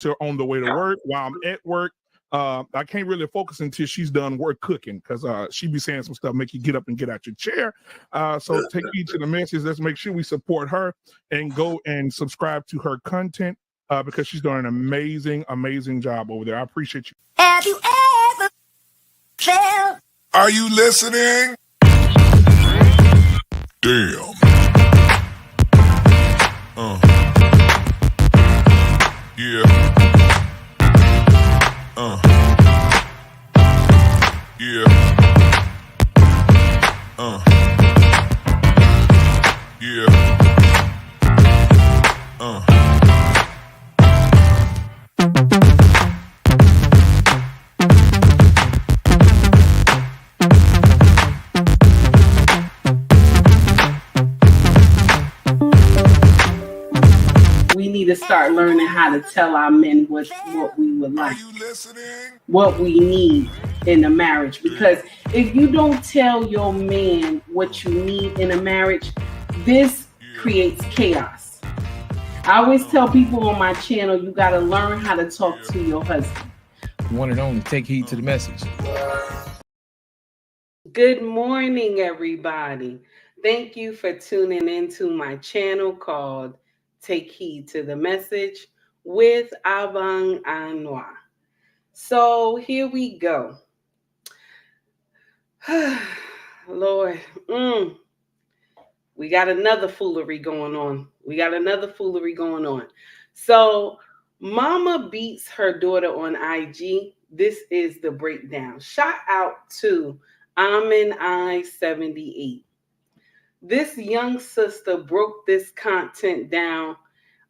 to on the way to work, while I'm at work. I can't really focus until she's done work cooking, because she be saying some stuff make you get up and get out your chair. So take heed to the message. Let's make sure we support her and go and subscribe to her content, because she's doing an amazing job over there. I appreciate you. Have you ever felt? Are you listening? Damn. Yeah. Yeah. Yeah. We need to start learning how to tell our men what we would like, what we need in a marriage. Because if you don't tell your man what you need in a marriage, this creates chaos. I always tell people on my channel, you got to learn how to talk to your husband. One and only, take heed to the message. Good morning, everybody. Thank you for tuning into my channel called Take Heed to the Message with Abang Anwar. So here we go. Lord, we got another foolery going on. So mama beats her daughter on IG. This is the breakdown. Shout out to Amin78. This young sister broke this content down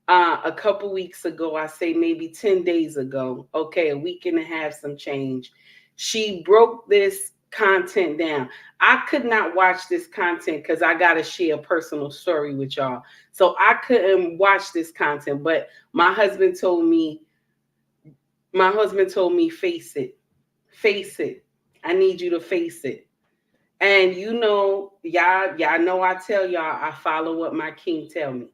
a couple weeks ago. I say maybe 10 days ago. Okay, a week and a half, some change. She broke this content down. I could not watch this content because I got to share a personal story with y'all. So I couldn't watch this content, but my husband told me, face it. I need you to face it. And you know, y'all know I tell y'all I follow what my king tell me.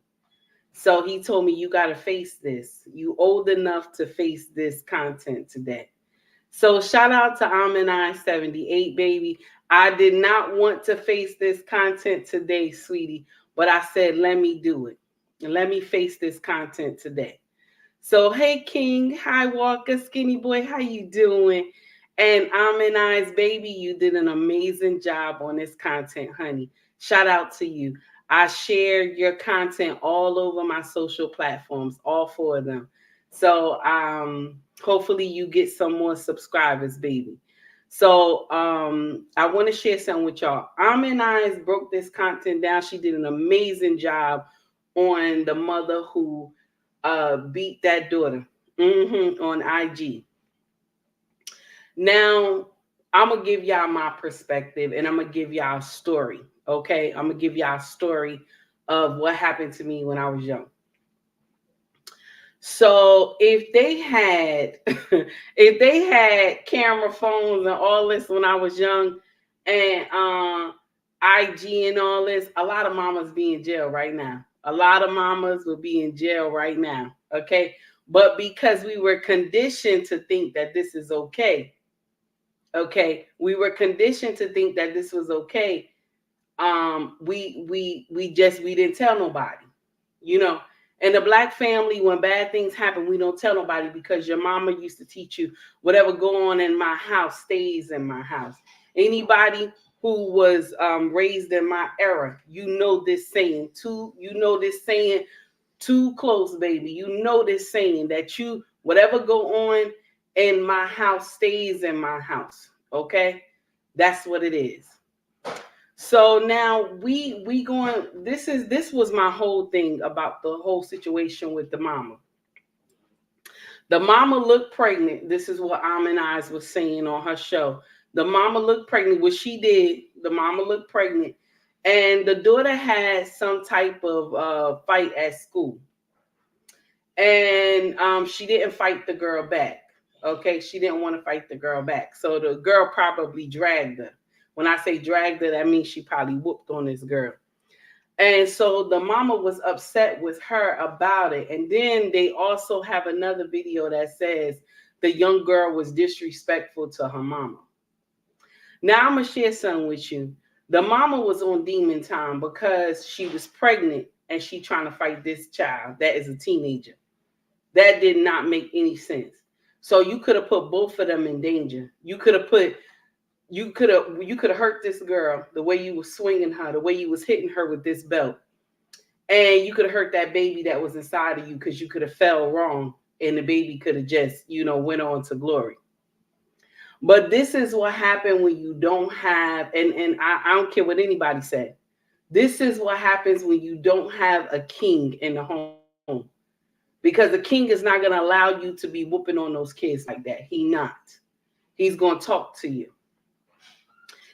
So he told me, you got to face this. You old enough to face this content today. So shout out to Amin78, baby. I did not want to face this content today, sweetie, but I said, let me do it. Let me face this content today. So, hey, King. Hi, Walker. Skinny boy. How you doing? And Amin baby, you did an amazing job on this content, honey. Shout out to you. I share your content all over my social platforms, all 4 of them. So hopefully you get some more subscribers, baby. So I want to share something with y'all. Amin broke this content down. She did an amazing job on the mother who beat that daughter on IG. Now, I'm going to give y'all my perspective, and I'm going to give y'all a story, okay? I'm going to give y'all a story of what happened to me when I was young. So if they had camera phones and all this when I was young, and IG and all this, a lot of mamas be in jail right now. A lot of mamas will be in jail right now, okay? But because we were conditioned to think that this is okay, we were conditioned to think that this was okay. We didn't tell nobody, you know. In the Black family, when bad things happen, we don't tell nobody, because your mama used to teach you whatever go on in my house stays in my house. Anybody who was raised in my era, you know this saying. Too close, baby. You know this saying that whatever go on in my house stays in my house. Okay, that's what it is. So now this was my whole thing about the whole situation with the mama. The mama looked pregnant. This is what Amin was saying on her show. The mama looked pregnant. What she did, the mama looked pregnant, and the daughter had some type of fight at school, and she didn't fight the girl back. Okay, she didn't want to fight the girl back, so the girl probably dragged her. When I say dragged her, that means she probably whooped on this girl. And so the mama was upset with her about it. And then they also have another video that says the young girl was disrespectful to her mama. Now I'm going to share something with you. The mama was on demon time because she was pregnant and she trying to fight this child that is a teenager. That did not make any sense. So you could have put both of them in danger. You could have hurt this girl the way you was swinging her, the way you was hitting her with this belt. And you could have hurt that baby that was inside of you because you could have fell wrong and the baby could have just, went on to glory. But this is what happened when you don't have, and I don't care what anybody said. This is what happens when you don't have a king in the home. Because the king is not going to allow you to be whooping on those kids like that. He's going to talk to you.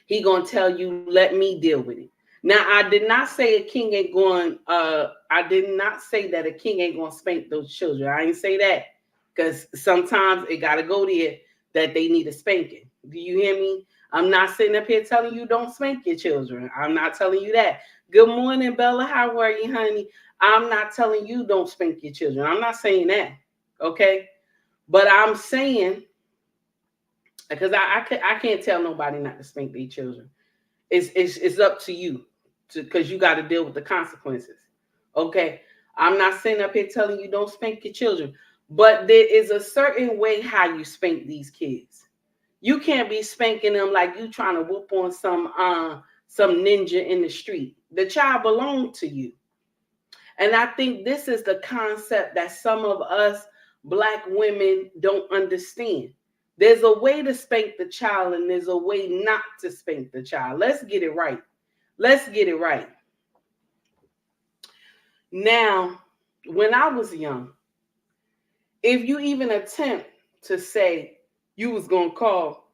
He going to tell you, let me deal with it. Now, I did not say a king ain't going, I did not say that a king ain't going to spank those children. I ain't say that. Because sometimes it got to go there that they need a spanking. Do you hear me? I'm not sitting up here telling you don't spank your children. I'm not telling you that. Good morning, Bella. How are you, honey? I'm not telling you don't spank your children. I'm not saying that. Okay? But I'm saying, because I can't tell nobody not to spank their children. It's up to you, because you got to deal with the consequences. Okay? I'm not sitting up here telling you don't spank your children. But there is a certain way how you spank these kids. You can't be spanking them like you trying to whoop on some ninja in the street. The child belonged to you. And I think this is the concept that some of us Black women don't understand. There's a way to spank the child and there's a way not to spank the child. Let's get it right. Let's get it right. Now, when I was young, if you even attempt to say you was going to call,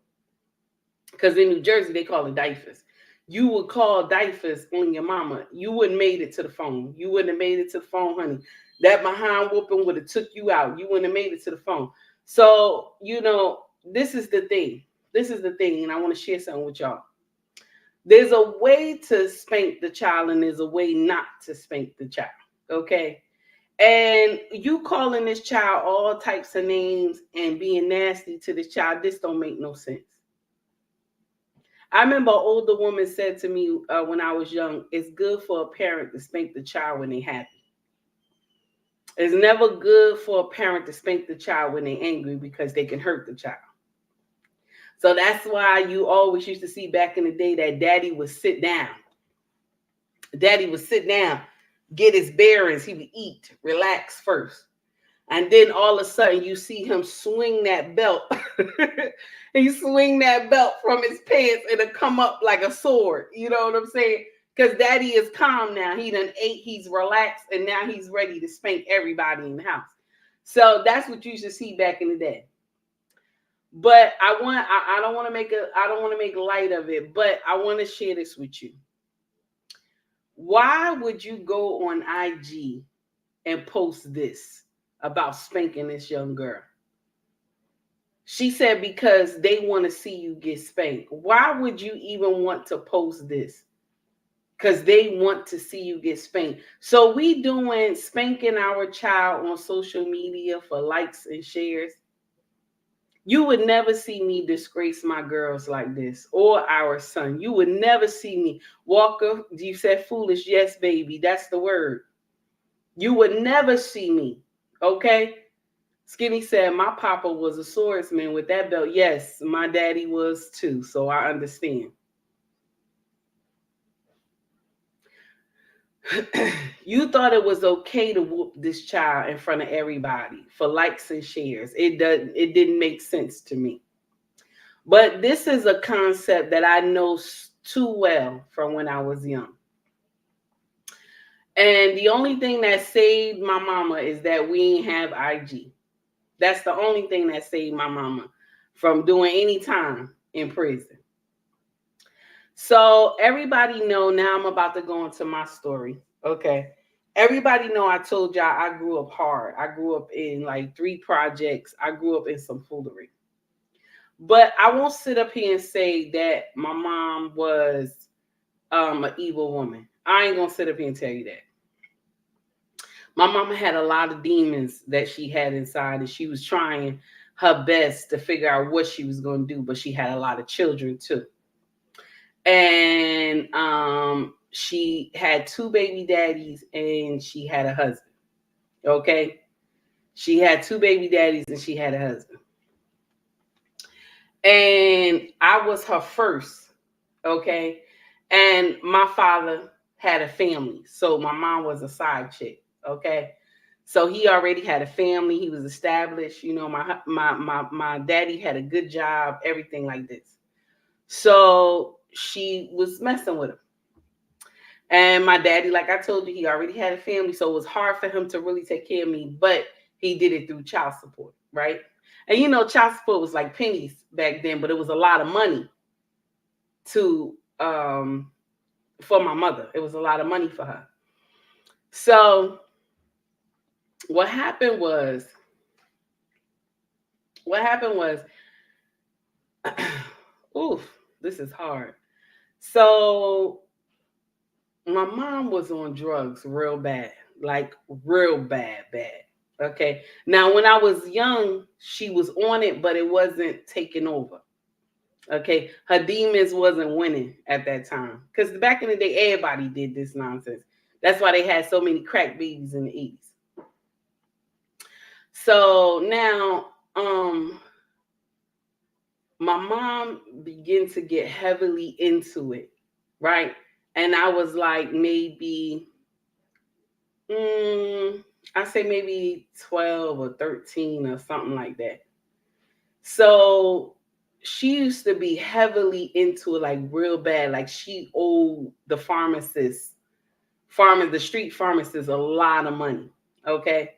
because in New Jersey, they call it diapers. You would call diapers on your mama. You wouldn't made it to the phone. You wouldn't have made it to the phone, honey. That behind whooping would have took you out. You wouldn't have made it to the phone. So, this is the thing. This is the thing, and I want to share something with y'all. There's a way to spank the child, and there's a way not to spank the child, okay? And you calling this child all types of names and being nasty to this child, this don't make no sense. I remember an older woman said to me when I was young, it's good for a parent to spank the child when they're happy. It's never good for a parent to spank the child when they're angry because they can hurt the child. So that's why you always used to see back in the day that daddy would sit down. Daddy would sit down, get his bearings. He would eat, relax first. And then all of a sudden you see him swing that belt. He swing that belt from his pants and it'll come up like a sword. You know what I'm saying? Because daddy is calm now. He done ate, he's relaxed, and now he's ready to spank everybody in the house. So that's what you used to see back in the day. But I don't want to make light of it, but I want to share this with you. Why would you go on IG and post this about spanking this young girl? She said because they want to see you get spanked. Why would you even want to post this? Because they want to see you get spanked. So we doing spanking our child on social media for likes and shares. You would never see me disgrace my girls like this or our son. You would never see me. Walker, you said foolish. Yes, baby. That's the word. You would never see me. Okay? Skinny said, my papa was a swordsman with that belt. Yes, my daddy was too. So I understand. You thought it was okay to whoop this child in front of everybody for likes and shares. It didn't make sense to me. But this is a concept that I know too well from when I was young. And the only thing that saved my mama is that we ain't have IG. That's the only thing that saved my mama from doing any time in prison. So everybody know, now I'm about to go into my story. Okay. Everybody know I told y'all I grew up hard. I grew up in like 3 projects. I grew up in some foolery. But I won't sit up here and say that my mom was an evil woman. I ain't gonna sit up here and tell you that. My mama had a lot of demons that she had inside, and she was trying her best to figure out what she was going to do, but she had a lot of children too. And she had 2 baby daddies and she had a husband. Okay? She had 2 baby daddies and she had a husband. And I was her first. Okay? And my father had a family. So my mom was a side chick. Okay, so he already had a family. He was established. You know, my daddy had a good job, everything like this. So she was messing with him. And my daddy, like I told you, he already had a family. So it was hard for him to really take care of me. But he did it through child support, right? And you know, child support was like pennies back then, but it was a lot of money to for my mother. It was a lot of money for her. So what happened was, oof, this is hard. So my mom was on drugs real bad, like real bad. Okay. Now, when I was young, she was on it, but it wasn't taking over. Okay. Her demons wasn't winning at that time. Because back in the day, everybody did this nonsense. That's why they had so many crack babies in the 80s. So now, my mom began to get heavily into it, right? And I was like maybe, I say maybe 12 or 13 or something like that. So she used to be heavily into it, like real bad. Like she owed the street pharmacists a lot of money, okay?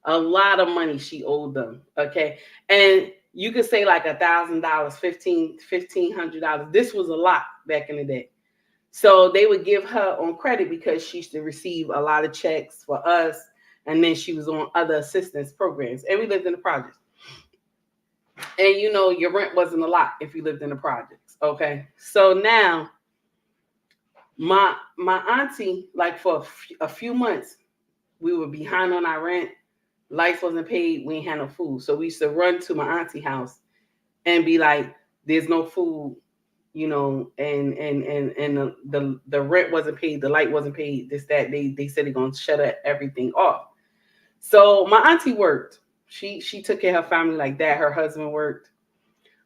A lot of money she owed them, okay? And you could say like $1,000, $1,500. This was a lot back in the day. So they would give her on credit because she used to receive a lot of checks for us. And then she was on other assistance programs. And we lived in the projects. And you know, your rent wasn't a lot if you lived in the projects, okay? So now, my auntie, like for a few months, we were behind on our rent. Lights wasn't paid. We ain't had no food. So we used to run to my auntie house and be like, there's no food, you know, and the rent wasn't paid. The light wasn't paid. This, that. They said they're going to shut everything off. So my auntie worked. She took care of her family like that. Her husband worked.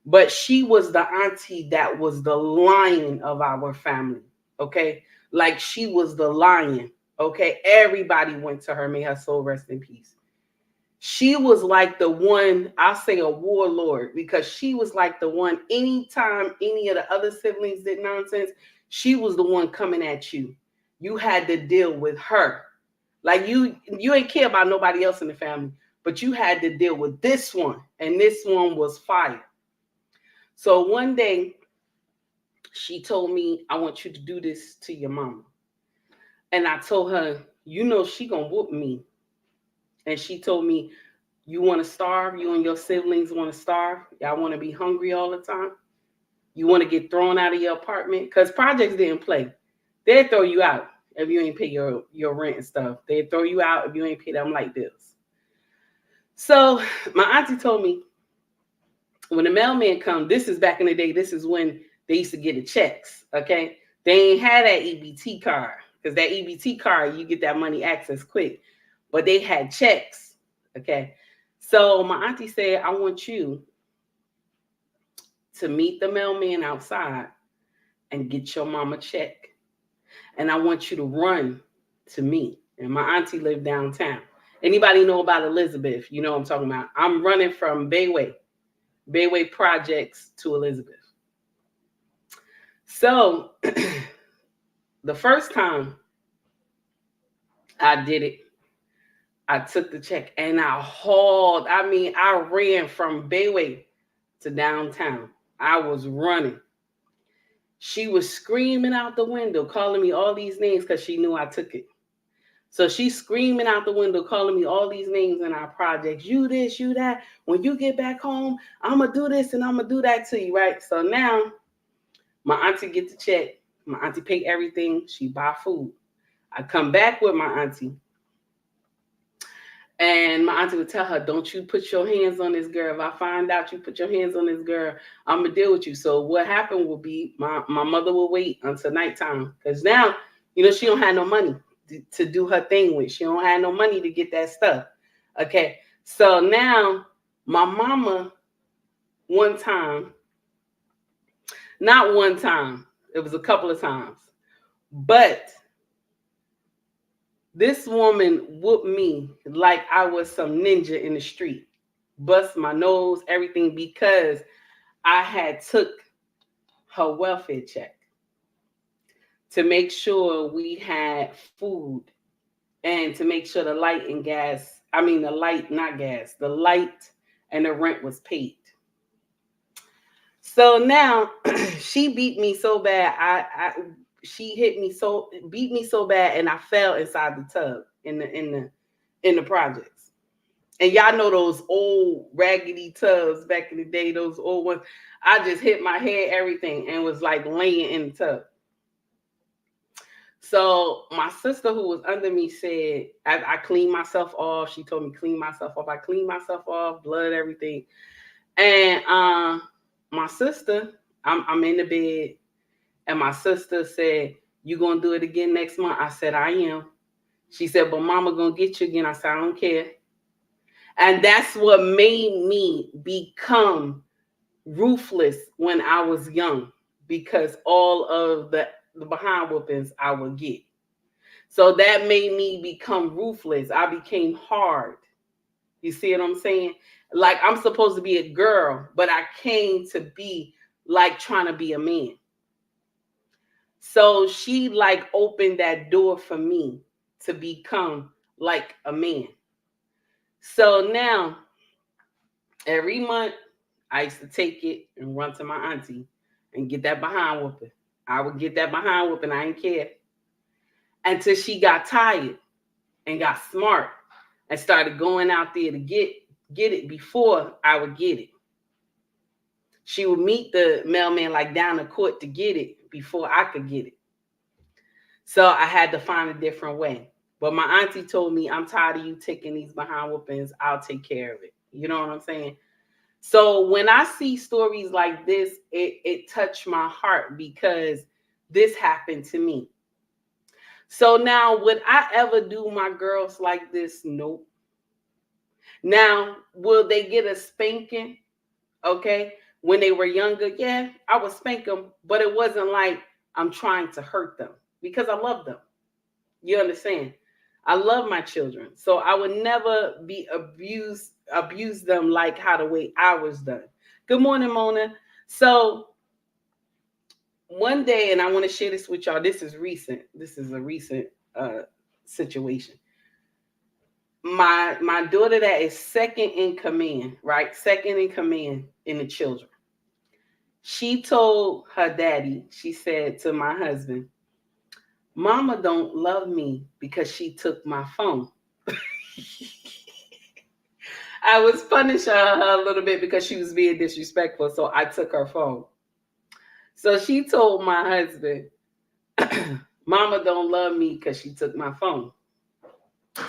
But she was the auntie that was the lion of our family, okay? Like she was the lion, okay? Everybody went to her. May her soul rest in peace. She was like the one, I'll say a warlord, because she was like the one, anytime any of the other siblings did nonsense, she was the one coming at you. You had to deal with her. Like you ain't care about nobody else in the family, but you had to deal with this one, and this one was fire. So one day, she told me, I want you to do this to your mama. And I told her, you know she gonna whoop me. And she told me, you want to starve? You and your siblings want to starve? Y'all want to be hungry all the time? You want to get thrown out of your apartment? Because projects didn't play. They'd throw you out if you ain't pay your rent and stuff. They'd throw you out if you ain't pay them light bills. So my auntie told me, when the mailman come, this is back in the day, this is when they used to get the checks, okay? They ain't had that EBT card, because that EBT card, you get that money access quick. But they had checks, okay? So my auntie said, I want you to meet the mailman outside and get your mama check. And I want you to run to me. And my auntie lived downtown. Anybody know about Elizabeth? You know what I'm talking about. I'm running from Bayway Projects to Elizabeth. So the first time I did it, I took the check and I ran from Bayway to downtown. I was running. She was screaming out the window, calling me all these names because she knew I took it. So she's screaming out the window, calling me all these names in our projects. You this, you that. When you get back home, I'm going to do this and I'm going to do that to you, right? So now my auntie get the check. My auntie pay everything. She buy food. I come back with my auntie. And my auntie would tell her, don't you put your hands on this girl. If I find out you put your hands on this girl, I'm going to deal with you. So what happened will be my mother will wait until nighttime. Because now, she don't have no money to do her thing with. She don't have no money to get that stuff. Okay. So now my mama, not one time, it was a couple of times, but this woman whooped me like I was some ninja in the street, bust my nose, everything, because I had took her welfare check to make sure we had food and to make sure the light and the rent was paid. So now she beat me so bad. She beat me so bad, and I fell inside the tub in the projects. And y'all know those old raggedy tubs back in the day, those old ones. I just hit my head, everything, and was like laying in the tub. So my sister, who was under me, said I cleaned myself off. She told me clean myself off. I cleaned myself off, blood, everything. And my sister, I'm in the bed. And my sister said, you going to do it again next month? I said, I am. She said, but mama going to get you again. I said, I don't care. And that's what made me become ruthless when I was young, because all of the behind whoopings I would get. So that made me become ruthless. I became hard. You see what I'm saying? Like I'm supposed to be a girl, but I came to be like trying to be a man. So she like opened that door for me to become like a man. So now every month I used to take it and run to my auntie and get that behind whooping. I would get that behind whooping. I didn't care until she got tired and got smart and started going out there to get it before I would get it. She would meet the mailman like down the court to get it before I could get it. So I had to find a different way. But my auntie told me, I'm tired of you taking these behind whoopings. I'll take care of it. You know what I'm saying? So when I see stories like this, it touched my heart because this happened to me. So now, would I ever do my girls like this? Nope. Now, will they get a spanking? Okay. When they were younger, yeah, I would spank them, but it wasn't like I'm trying to hurt them because I love them. You understand? I love my children. So I would never be abuse them like how the way I was done. Good morning, Mona. So one day, and I want to share this with y'all. This is recent. This is a recent situation. My daughter that is second in command, right? Second in command in the children. She told her daddy, she said to my husband, Mama don't love me because she took my phone. I was punishing her a little bit because she was being disrespectful, so I took her phone. So she told my husband, Mama don't love me because she took my phone.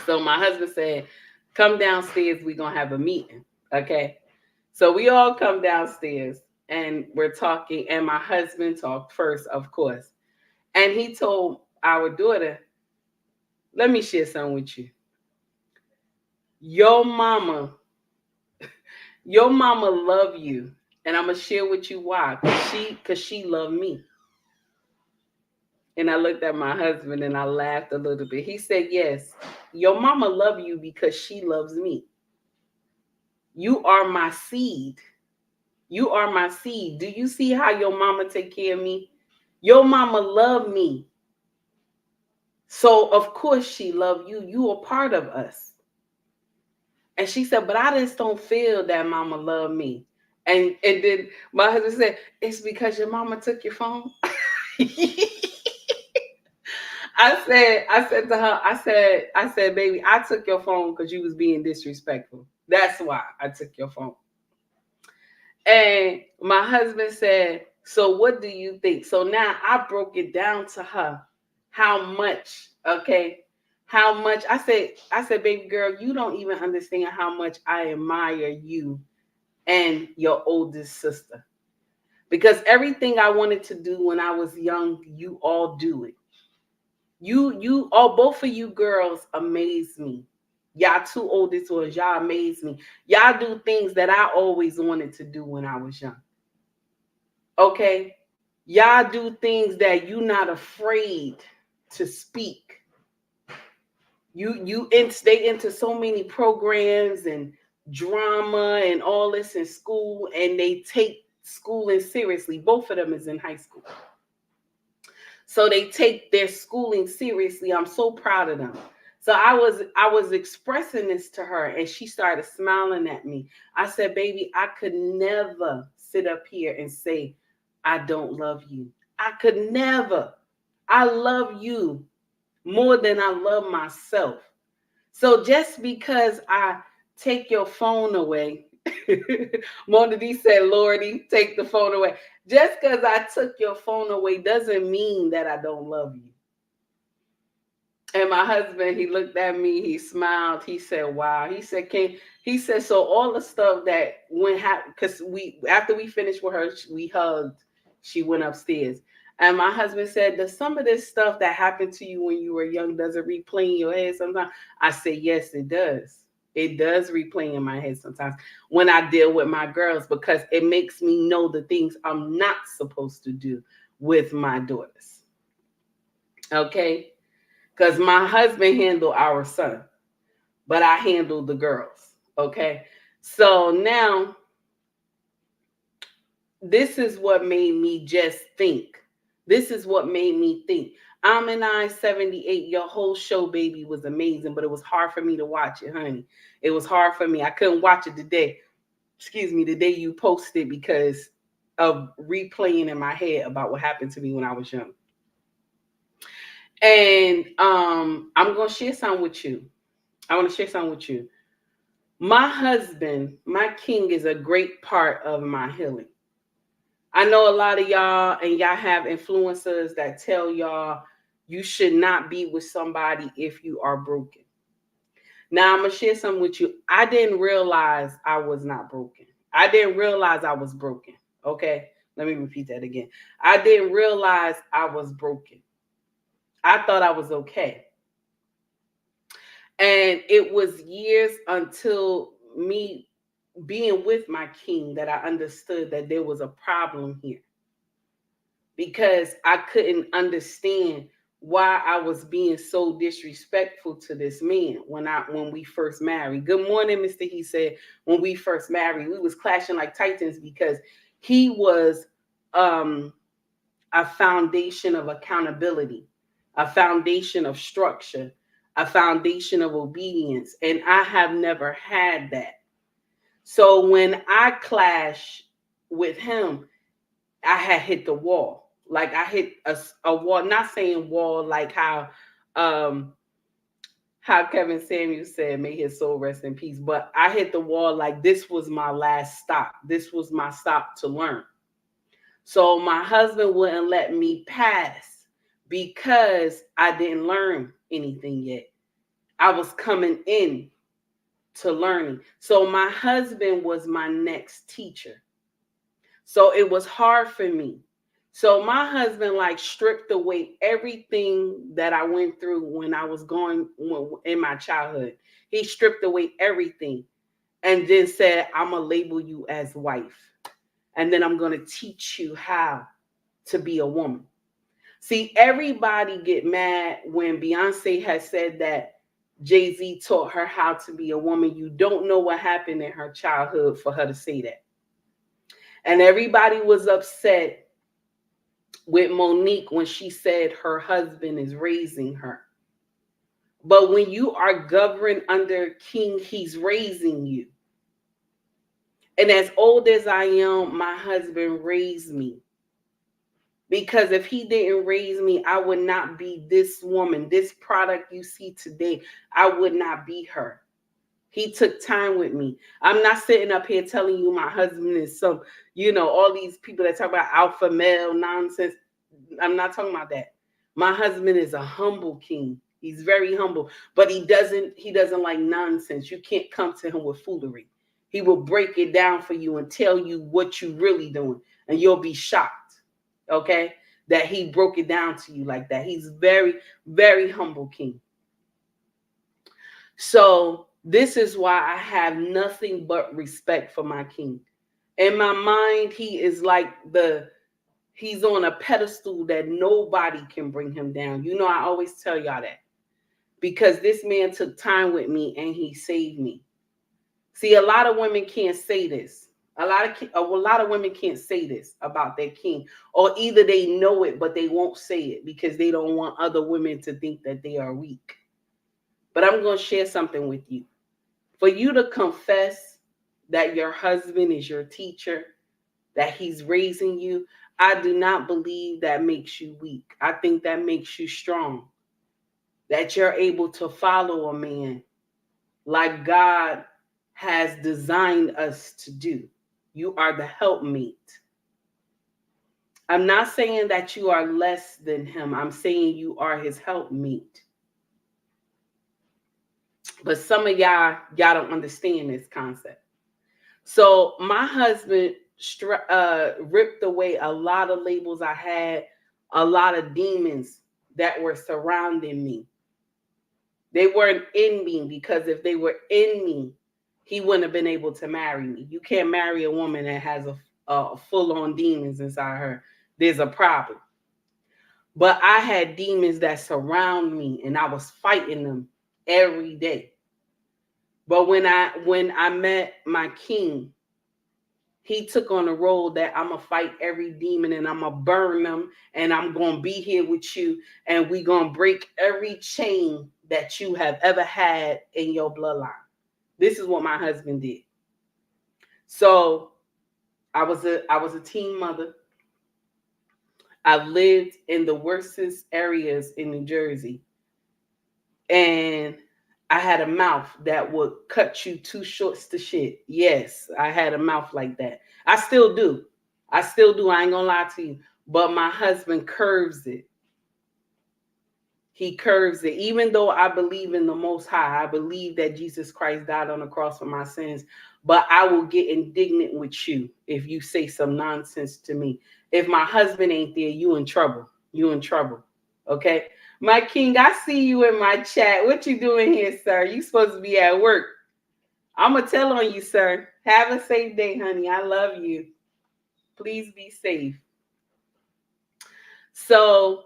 So my husband said, come downstairs, we're going to have a meeting, okay? So we all come downstairs, and we're talking, and my husband talked first, of course. And he told our daughter, let me share something with you. Your mama love you, and I'm going to share with you why. Because she loved me. And I looked at my husband, and I laughed a little bit. He said, yes, your mama love you because she loves me. You are my seed. You are my seed. Do you see how your mama take care of me? Your mama loved me. So, of course, she loved you. You are part of us. And she said, but I just don't feel that mama loved me. And then my husband said, it's because your mama took your phone. I said to her, I said, baby, I took your phone because you was being disrespectful. That's why I took your phone. And my husband said, so what do you think? So now I broke it down to her how much Okay. How much I said, baby girl, you don't even understand how much I admire you and your oldest sister. Because everything I wanted to do when I was young, you all do it. You all, both of you girls amaze me. Y'all two oldest ones, y'all amaze me. Y'all do things that I always wanted to do when I was young. Okay? Y'all do things that you're not afraid to speak. They into so many programs and drama and all this in school, and they take schooling seriously. Both of them is in high school. So they take their schooling seriously. I'm so proud of them. So I was expressing this to her, and she started smiling at me. I said, baby, I could never sit up here and say, I don't love you. I could never. I love you more than I love myself. So just because I take your phone away, Mona D said, Lordy, take the phone away. Just because I took your phone away doesn't mean that I don't love you. And my husband, he looked at me, he smiled, he said, wow. He said, so all the stuff that because after we finished with her, we hugged, she went upstairs. And my husband said, does some of this stuff that happened to you when you were young, does it replay in your head sometimes? I said, yes, it does. It does replay in my head sometimes when I deal with my girls, because it makes me know the things I'm not supposed to do with my daughters. Okay? Because my husband handled our son, but I handled the girls. Okay? So now, this is what made me just think. This is what made me think. I 78, your whole show, baby, was amazing, but it was hard for me to watch it, honey. It was hard for me. I couldn't watch it the day you posted, because of replaying in my head about what happened to me when I was young. And I'm going to share something with you. I want to share something with you. My husband, my king, is a great part of my healing. I know a lot of y'all, and y'all have influencers that tell y'all you should not be with somebody if you are broken. Now, I'm going to share something with you. I didn't realize I was not broken. I didn't realize I was broken. Okay? Let me repeat that again. I didn't realize I was broken. I thought I was okay. And it was years until me being with my king that I understood that there was a problem here, because I couldn't understand why I was being so disrespectful to this man when we first married. Good morning, Mr. He said, when we first married, we was clashing like titans, because he was a foundation of accountability, a foundation of structure, a foundation of obedience, and I have never had that. So when I clashed with him, I had hit the wall. Like I hit a wall, not saying wall like how Kevin Samuels said, may his soul rest in peace. But I hit the wall like this was my last stop. This was my stop to learn. So my husband wouldn't let me pass because I didn't learn anything yet. I was coming in to learning. So my husband was my next teacher. So it was hard for me. So my husband stripped away everything that I went through when I was going in my childhood. He stripped away everything and then said, I'm going to label you as wife. And then I'm going to teach you how to be a woman. See, everybody get mad when Beyonce has said that Jay-Z taught her how to be a woman. You don't know what happened in her childhood for her to say that. And everybody was upset with Monique when she said her husband is raising her. But when you are governed under King, he's raising you. And as old as I am, my husband raised me. Because if he didn't raise me, I would not be this woman. This product you see today, I would not be her. He took time with me. I'm not sitting up here telling you my husband is some, all these people that talk about alpha male nonsense. I'm not talking about that. My husband is a humble king. He's very humble, but he doesn't like nonsense. You can't come to him with foolery. He will break it down for you and tell you what you really doing, and you'll be shocked, okay, that he broke it down to you like that. He's very, very humble king. So this is why I have nothing but respect for my king. In my mind, he is like he's on a pedestal that nobody can bring him down. You know, I always tell y'all that, because this man took time with me and he saved me. See, a lot of women can't say this. A lot of women can't say this about their king, or either they know it, but they won't say it because they don't want other women to think that they are weak. But I'm going to share something with you. For you to confess that your husband is your teacher, that he's raising you, I do not believe that makes you weak. I think that makes you strong. That you're able to follow a man like God has designed us to do. You are the helpmate. I'm not saying that you are less than him. I'm saying you are his helpmate. But some of y'all don't understand this concept. So my husband ripped away a lot of labels I had, a lot of demons that were surrounding me. They weren't in me, because if they were in me, he wouldn't have been able to marry me. You can't marry a woman that has a full-on demons inside her. There's a problem. But I had demons that surround me, and I was fighting them every day. But when I met my king, he took on the role that I'm going to fight every demon, and I'm going to burn them, and I'm going to be here with you, and we're going to break every chain that you have ever had in your bloodline. This is what my husband did. So I was a teen mother. I lived in the worstest areas in New Jersey. And I had a mouth that would cut you two shorts to shit. Yes, I had a mouth like that. I still do. I ain't gonna lie to you. But my husband curves it. He curves it. Even though I believe in the Most High, I believe that Jesus Christ died on the cross for my sins. But I will get indignant with you if you say some nonsense to me. If my husband ain't there, you in trouble. You in trouble. Okay? My king, I see you in my chat. What you doing here, sir? You supposed to be at work. I'm going to tell on you, sir. Have a safe day, honey. I love you. Please be safe. So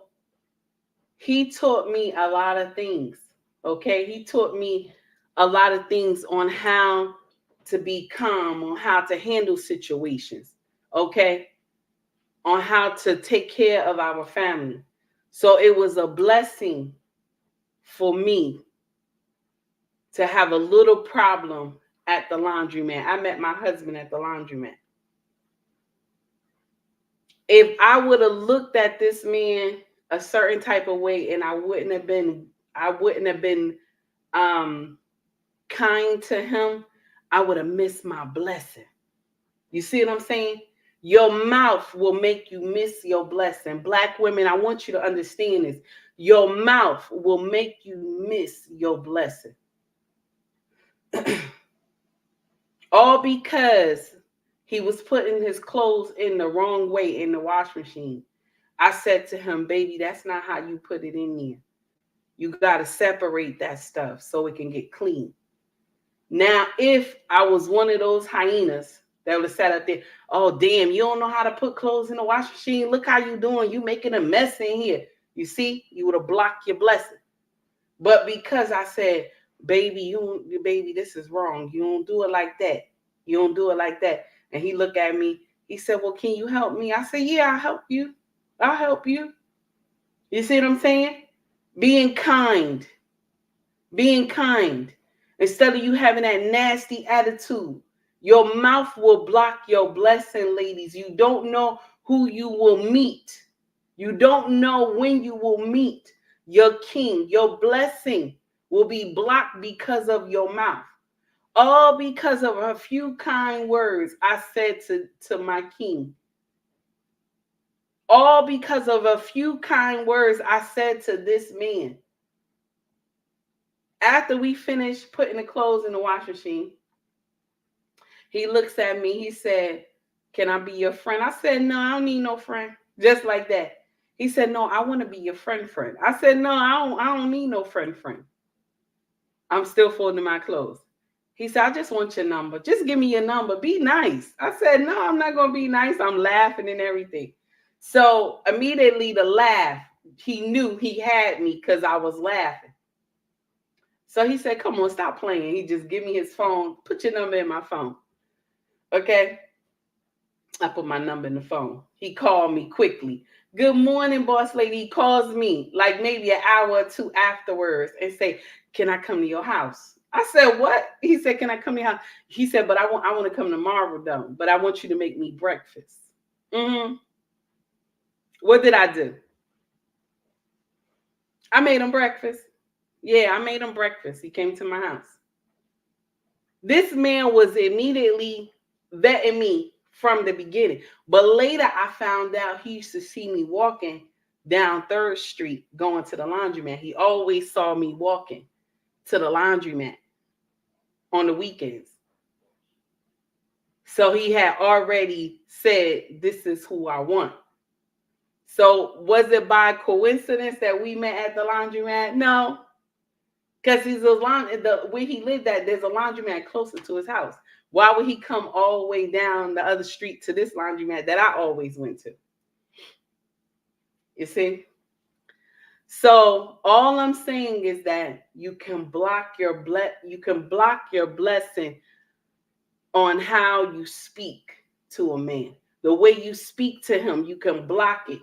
he taught me a lot of things, okay? He taught me a lot of things on how to be calm, on how to handle situations, okay? On how to take care of our family. So it was a blessing for me to have a little problem at the laundromat. I met my husband at the laundromat. If I would have looked at this man a certain type of way, and I wouldn't have been kind to him, I would have missed my blessing. You see what I'm saying? Your mouth will make you miss your blessing. Black women, I want you to understand this. Your mouth will make you miss your blessing. All because he was putting his clothes in the wrong way in the wash machine. I said to him, baby, that's not how you put it in there. You got to separate that stuff so it can get clean. Now, if I was one of those hyenas that would have sat up there, oh, damn, you don't know how to put clothes in the wash machine. Look how you doing. You making a mess in here. You see, you would have blocked your blessing. But because I said, baby, this is wrong. You don't do it like that. You don't do it like that. And he looked at me. He said, well, can you help me? I said, yeah, I'll help you. I'll help you. You see what I'm saying? Being kind. Being kind. Instead of you having that nasty attitude. Your mouth will block your blessing, ladies. You don't know who you will meet. You don't know when you will meet your king. Your blessing will be blocked because of your mouth. All because of a few kind words I said to my king. All because of a few kind words I said to this man. After we finished putting the clothes in the washing machine, he looks at me. He said, "Can I be your friend?" I said, "No, I don't need no friend." Just like that. He said, "No, I want to be your friend. I said, "No, I don't need no friend. I'm still folding my clothes." He said, "I just want your number. Just give me your number. Be nice." I said, "No, I'm not going to be nice." I'm laughing and everything. So immediately the laugh, he knew he had me because I was laughing. So he said, "Come on, stop playing." He just give me his phone. "Put your number in my phone." Okay. I put my number in the phone. He called me quickly. "Good morning, boss lady." He calls me like maybe an hour or two afterwards and say, "Can I come to your house?" I said, "What?" He said, "Can I come to your house?" He said, "But I want to come tomorrow though. But I want you to make me breakfast." What did I do? I made him breakfast. Yeah, I made him breakfast. He came to my house. This man was immediately vetting me from the beginning. But later I found out he used to see me walking down 3rd Street going to the laundromat. He always saw me walking to the laundromat on the weekends. So he had already said, "This is who I want." So was it by coincidence that we met at the laundromat? No. Because where he lived at, there's a laundromat closer to his house. Why would he come all the way down the other street to this laundromat that I always went to? You see? So all I'm saying is that you can block your blessing on how you speak to a man. The way you speak to him, you can block it.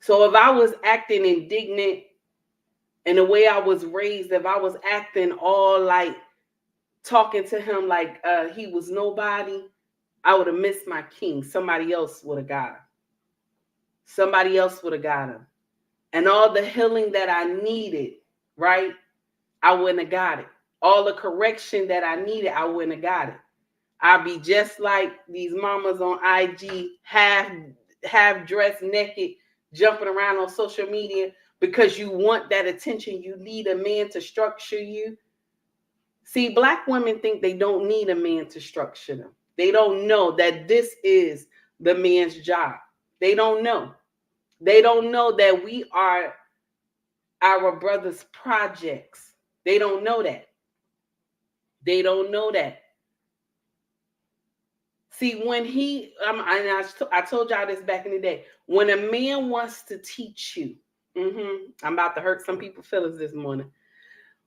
So if I was acting indignant and the way I was raised, if I was acting all like talking to him like he was nobody, I would have missed my king. Somebody else would have got him. Somebody else would have got him. And all the healing that I needed, right? I wouldn't have got it. All the correction that I needed, I wouldn't have got it. I'd be just like these mamas on IG, half dressed naked, jumping around on social media because you want that attention. You need a man to structure you. See, Black women think they don't need a man to structure them. They don't know that this is the man's job. They don't know. They don't know that we are our brother's projects. They don't know that. They don't know that. See, when I told y'all this back in the day, when a man wants to teach you, I'm about to hurt some people's feelings this morning.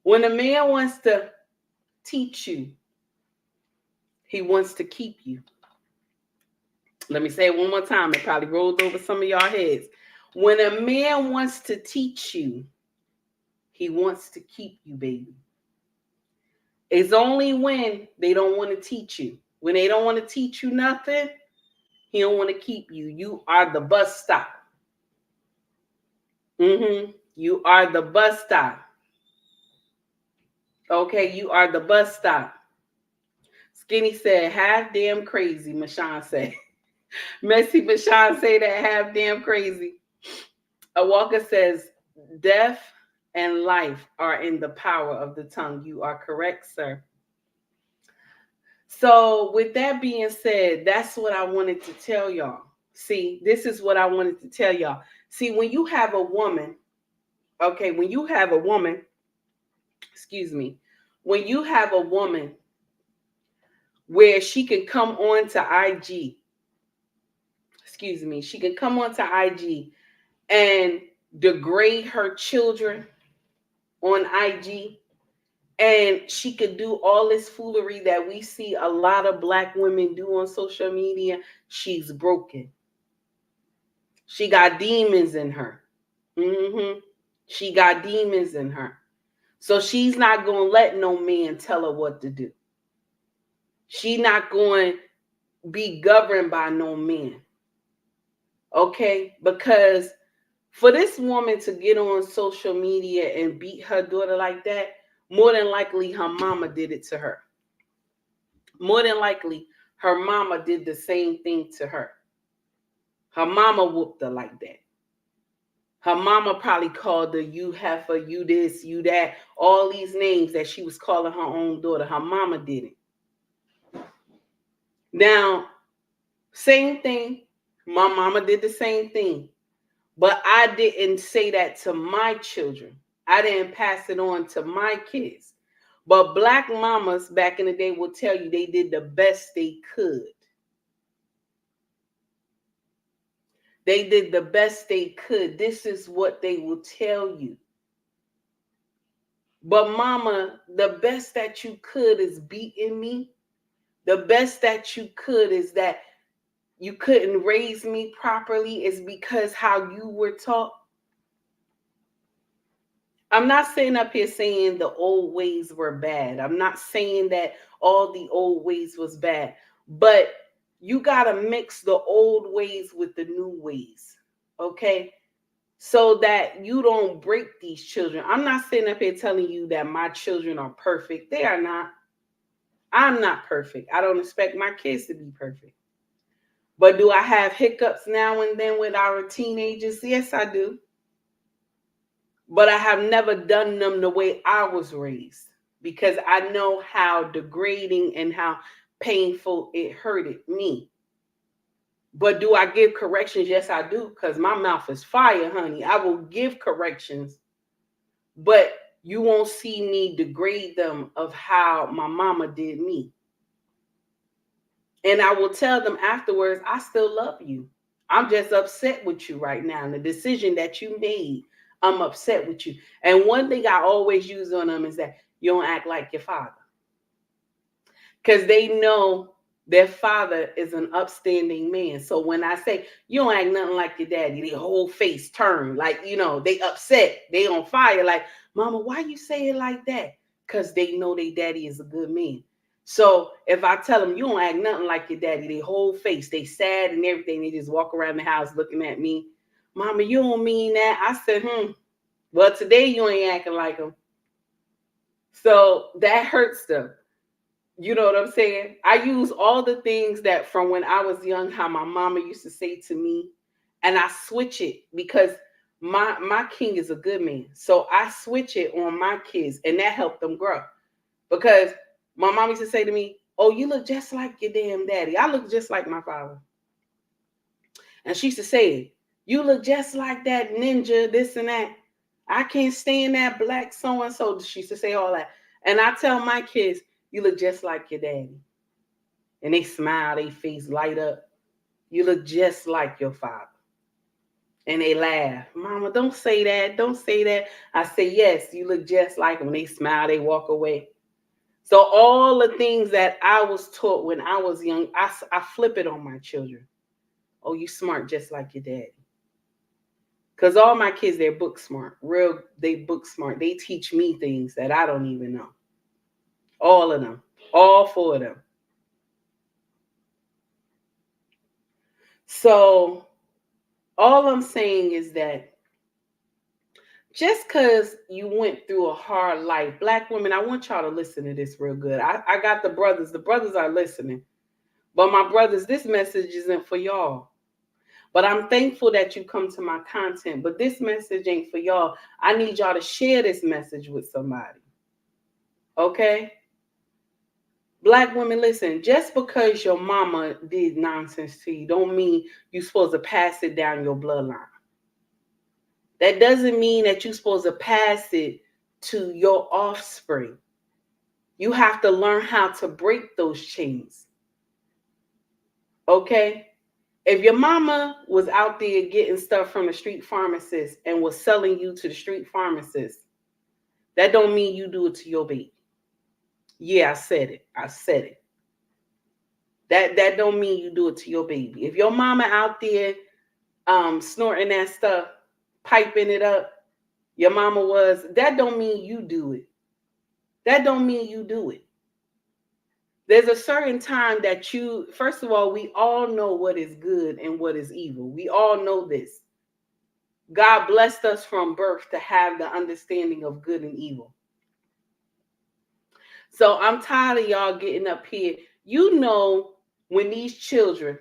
When a man wants to teach you, he wants to keep you. Let me say it one more time. It probably rolled over some of y'all heads. When a man wants to teach you, he wants to keep you, baby. It's only when they don't want to teach you. When they don't want to teach you nothing, he don't want to keep you. You are the bus stop. You are the bus stop. Okay, you are the bus stop. Skinny said, "Half damn crazy," Mashawn said. Messy Mashawn say that, half damn crazy. Walker says, "Death and life are in the power of the tongue." You are correct, sir. So with that being said, that's what I wanted to tell y'all. See, this is what I wanted to tell y'all. See, when you have a woman, okay, when you have a woman where she can come on to IG, she can come on to IG and degrade her children on IG, and she could do all this foolery that we see a lot of Black women do on social media. She's broken. She got demons in her. She got demons in her. So she's not going to let no man tell her what to do. She's not going to be governed by no man. Okay? Because for this woman to get on social media and beat her daughter like that, more than likely her mama did it to her. More than likely her mama did the same thing to her. Her mama whooped her like that. Her mama probably called her, you heifer, you this, you that, all these names that she was calling her own daughter. Her mama didn't. Now, same thing. My mama did the same thing. But I didn't say that to my children. I didn't pass it on to my kids. But Black mamas back in the day will tell you they did the best they could. They did the best they could. This is what they will tell you. But mama, the best that you could is beating me. The best that you could is that you couldn't raise me properly is because how you were taught. I'm not sitting up here saying the old ways were bad. I'm not saying that all the old ways was bad. But you got to mix the old ways with the new ways, okay? So that you don't break these children. I'm not sitting up here telling you that my children are perfect. They are not. I'm not perfect. I don't expect my kids to be perfect. But do I have hiccups now and then with our teenagers? Yes, I do. But I have never done them the way I was raised because I know how degrading and how painful it hurted me. But do I give corrections? Yes, I do, because my mouth is fire, honey. I will give corrections, but you won't see me degrade them of how my mama did me. And I will tell them afterwards, I still love you. I'm just upset with you right now. And the decision that you made, I'm upset with you. And one thing I always use on them is that you don't act like your father. Because they know their father is an upstanding man. So when I say you don't act nothing like your daddy, their whole face turned like, they upset. They on fire. Like, mama, why you say it like that? Because they know their daddy is a good man. So if I tell them you don't act nothing like your daddy, their whole face, they sad and everything, they just walk around the house looking at me. Mama, you don't mean that. I said, well, today you ain't acting like him. So that hurts them. You know what I'm saying? I use all the things that from when I was young, how my mama used to say to me, and I switch it because my king is a good man. So I switch it on my kids, and that helped them grow. Because my mom used to say to me, oh, you look just like your damn daddy. I look just like my father. And she used to say, you look just like that ninja, this and that. I can't stand that black so-and-so. She used to say all that. And I tell my kids, you look just like your daddy. And they smile, they face light up. You look just like your father. And they laugh. Mama, don't say that. Don't say that. I say, yes, you look just like them. They smile, they walk away. So all the things that I was taught when I was young, I flip it on my children. Oh, you smart just like your daddy. Because all my kids, they're book smart. They book smart. They teach me things that I don't even know. All of them. All four of them. So all I'm saying is that just because you went through a hard life, Black women, I want y'all to listen to this real good. I got the brothers. The brothers are listening. But my brothers, this message isn't for y'all. But I'm thankful that you come to my content. But this message ain't for y'all. I need y'all to share this message with somebody. Okay? Black women, listen, just because your mama did nonsense to you don't mean you're supposed to pass it down your bloodline. That doesn't mean that you're supposed to pass it to your offspring. You have to learn how to break those chains. Okay? If your mama was out there getting stuff from the street pharmacist and was selling you to the street pharmacist, that don't mean you do it to your baby. Yeah, I said it. I said it. That don't mean you do it to your baby. If your mama out there snorting that stuff, piping it up, your mama was, that don't mean you do it. That don't mean you do it. There's a certain time that first of all, we all know what is good and what is evil. We all know this. God blessed us from birth to have the understanding of good and evil. So I'm tired of y'all getting up here. You know, when these children,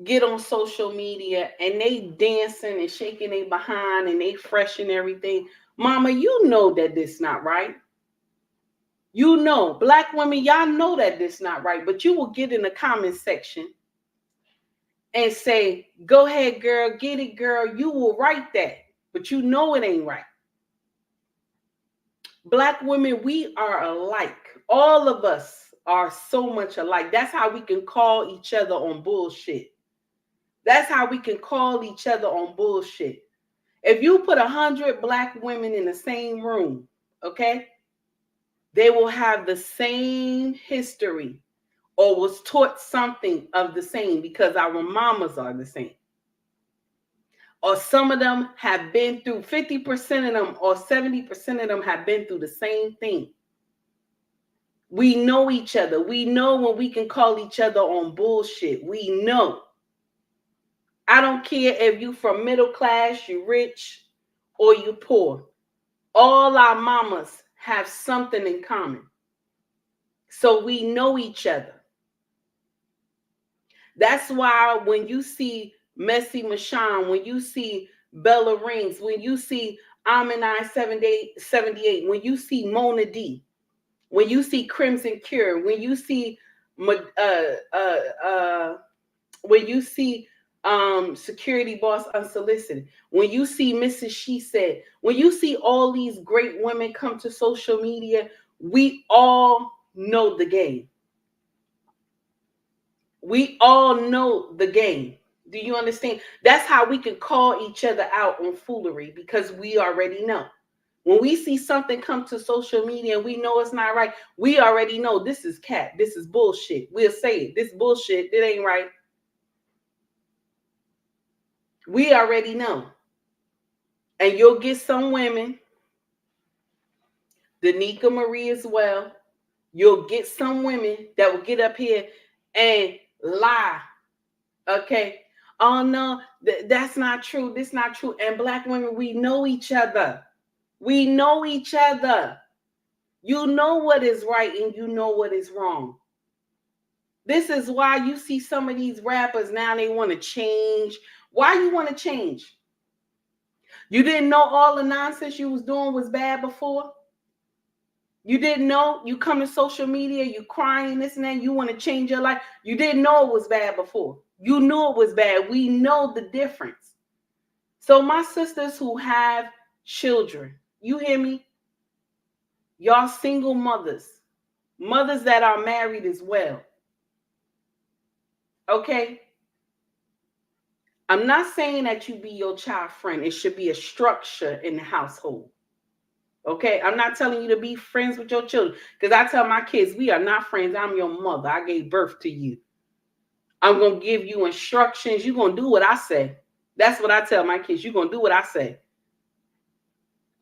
get on social media and they dancing and shaking their behind and they fresh and everything. Mama, you know that this not right. You know, black women, y'all know that this not right, but you will get in the comment section and say, go ahead, girl, get it, girl. You will write that, but you know it ain't right. Black women, we are alike. All of us are so much alike. That's how we can call each other on bullshit. That's how we can call each other on bullshit. If you put 100 black women in the same room, okay, they will have the same history or was taught something of the same because our mamas are the same. Or some of them have been through, 50% of them or 70% of them have been through the same thing. We know each other. We know when we can call each other on bullshit. We know. I don't care if you from middle class, you rich, or you poor. All our mamas have something in common. So we know each other. That's why when you see Messy Michonne, when you see Bella Rings, when you see Aminai 78, when you see Mona D, when you see Crimson Cure, when you see when you see Security Boss Unsolicited, when you see Mrs. She Said, when you see all these great women come to social media, we all know the game. We all know the game. Do you understand? That's how we can call each other out on foolery, because we already know. When we see something come to social media and we know it's not right, we already know this is cap. This is bullshit. We'll say it. This bullshit. It ain't right. We already know. And you'll get some women, Danica Marie as well. You'll get some women that will get up here and lie. Okay. Oh no, that's not true. This not true. And black women, we know each other. We know each other. You know what is right and you know what is wrong. This is why you see some of these rappers now, they want to change. Why you want to change? You didn't know all the nonsense you was doing was bad before? You didn't know? You come to social media, you crying, this and that, you want to change your life. You didn't know it was bad before. You knew it was bad. We know the difference. So my sisters who have children, you hear me? Y'all single mothers, mothers that are married as well. Okay? I'm not saying that you be your child friend. It should be a structure in the household. Okay? I'm not telling you to be friends with your children, because I tell my kids, we are not friends. I'm your mother. I gave birth to you. I'm going to give you instructions. You're going to do what I say. That's what I tell my kids. You're going to do what I say.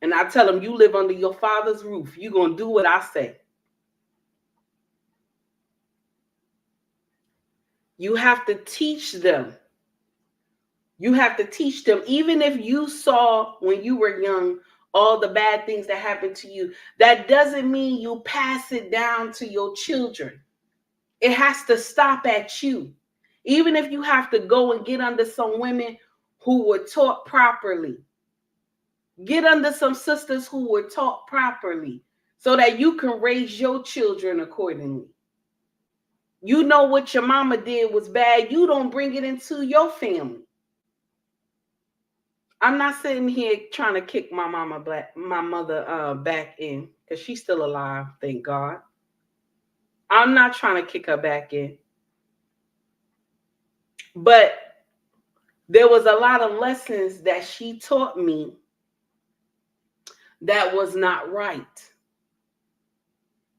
And I tell them, you live under your father's roof. You're going to do what I say. You have to teach them. You have to teach them. Even if you saw when you were young all the bad things that happened to you, that doesn't mean you pass it down to your children. It has to stop at you. Even if you have to go and get under some women who were taught properly. Get under some sisters who were taught properly so that you can raise your children accordingly. You know what your mama did was bad. You don't bring it into your family. I'm not sitting here trying to kick my mother back in, because she's still alive, thank God. I'm not trying to kick her back in. But there was a lot of lessons that she taught me that was not right.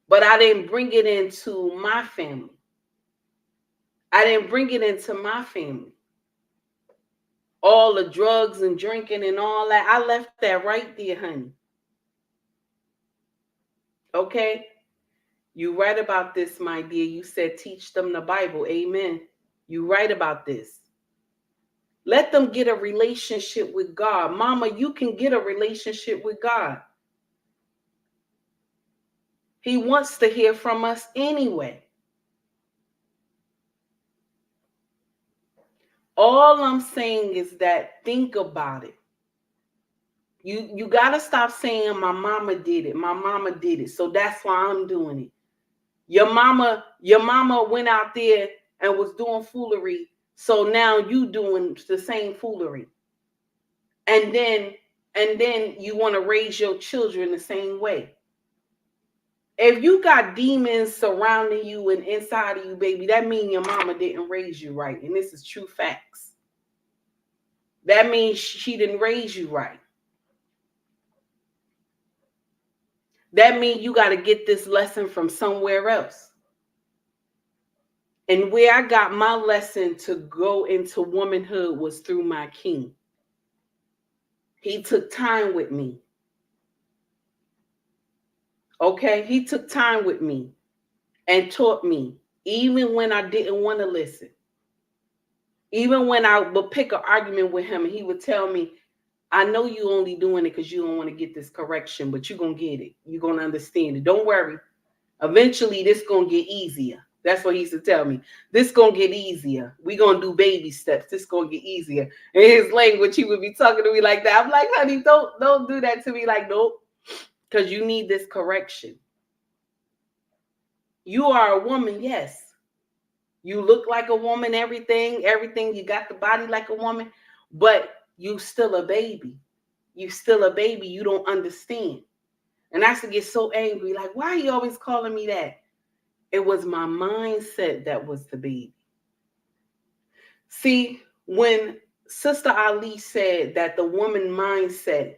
But I didn't bring it into my family. I didn't bring it into my family. All the drugs and drinking and all that, I left that right there, honey. Okay? You right about this, my dear. You said teach them the Bible. Amen. You right about this. Let them get a relationship with God. Mama, you can get a relationship with God. He wants to hear from us anyway. All I'm saying is that think about it. You gotta stop saying my mama did it. My mama did it. So that's why I'm doing it. Your mama went out there and was doing foolery. So now you doing the same foolery. And then you want to raise your children the same way. If you got demons surrounding you and inside of you, baby, that means your mama didn't raise you right. And this is true facts. That means she didn't raise you right. That means you got to get this lesson from somewhere else. And where I got my lesson to go into womanhood was through my king. He took time with me. Okay? He took time with me and taught me, even when I didn't want to listen. Even when I would pick an argument with him and he would tell me, I know you only doing it because you don't want to get this correction, but you're going to get it. You're going to understand it. Don't worry. Eventually, this going to get easier. That's what he used to tell me. This going to get easier. We're going to do baby steps. This going to get easier. In his language, he would be talking to me like that. I'm like, honey, don't do that to me. Like, nope. Because you need this correction. You are a woman, yes. You look like a woman, everything. You got the body like a woman, but you still a baby. You still a baby. You don't understand. And I used to get so angry. Like, why are you always calling me that? It was my mindset that was the baby. See, when Sister Ali said that the woman mindset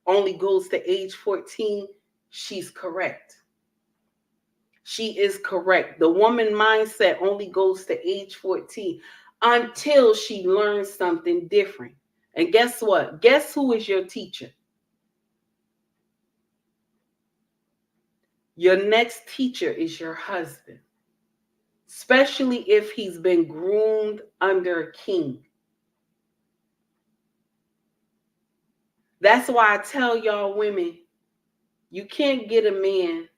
only goes to age 14, she's correct. She is correct. The woman mindset only goes to age 14 until she learns something different. And guess what? Guess who is your teacher? Your next teacher is your husband, especially if he's been groomed under a king. That's why I tell y'all women, you can't get a man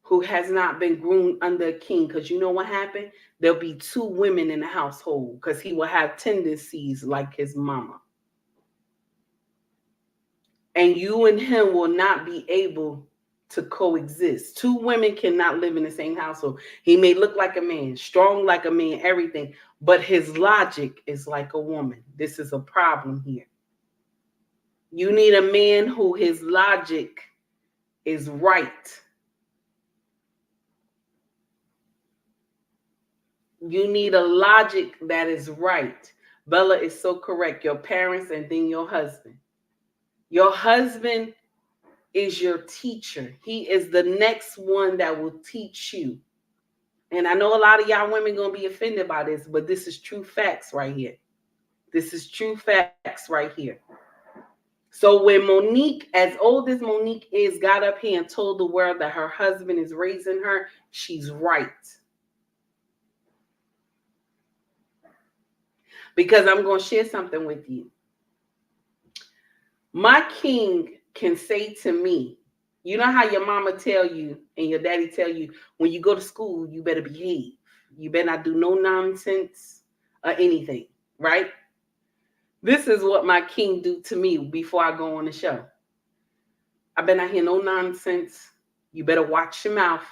who has not been groomed under a king, because you know what happened? There'll be two women in the household because he will have tendencies like his mama. And you and him will not be able to coexist. Two women cannot live in the same household. He may look like a man, strong like a man, everything, but his logic is like a woman. This is a problem here. You need a man who his logic is right. You need a logic that is right. Bella is so correct. Your parents and then your husband. Your husband is your teacher. He is the next one that will teach you. And I know a lot of y'all women going to be offended by this, but this is true facts right here. This is true facts right here. So when Monique, as old as Monique is, got up here and told the world that her husband is raising her, she's right. Because I'm going to share something with you. My king can say to me, you know how your mama tell you and your daddy tell you, when you go to school, you better behave. You better not do no nonsense or anything, right? This is what my king do to me before I go on the show. I better not hear no nonsense. You better watch your mouth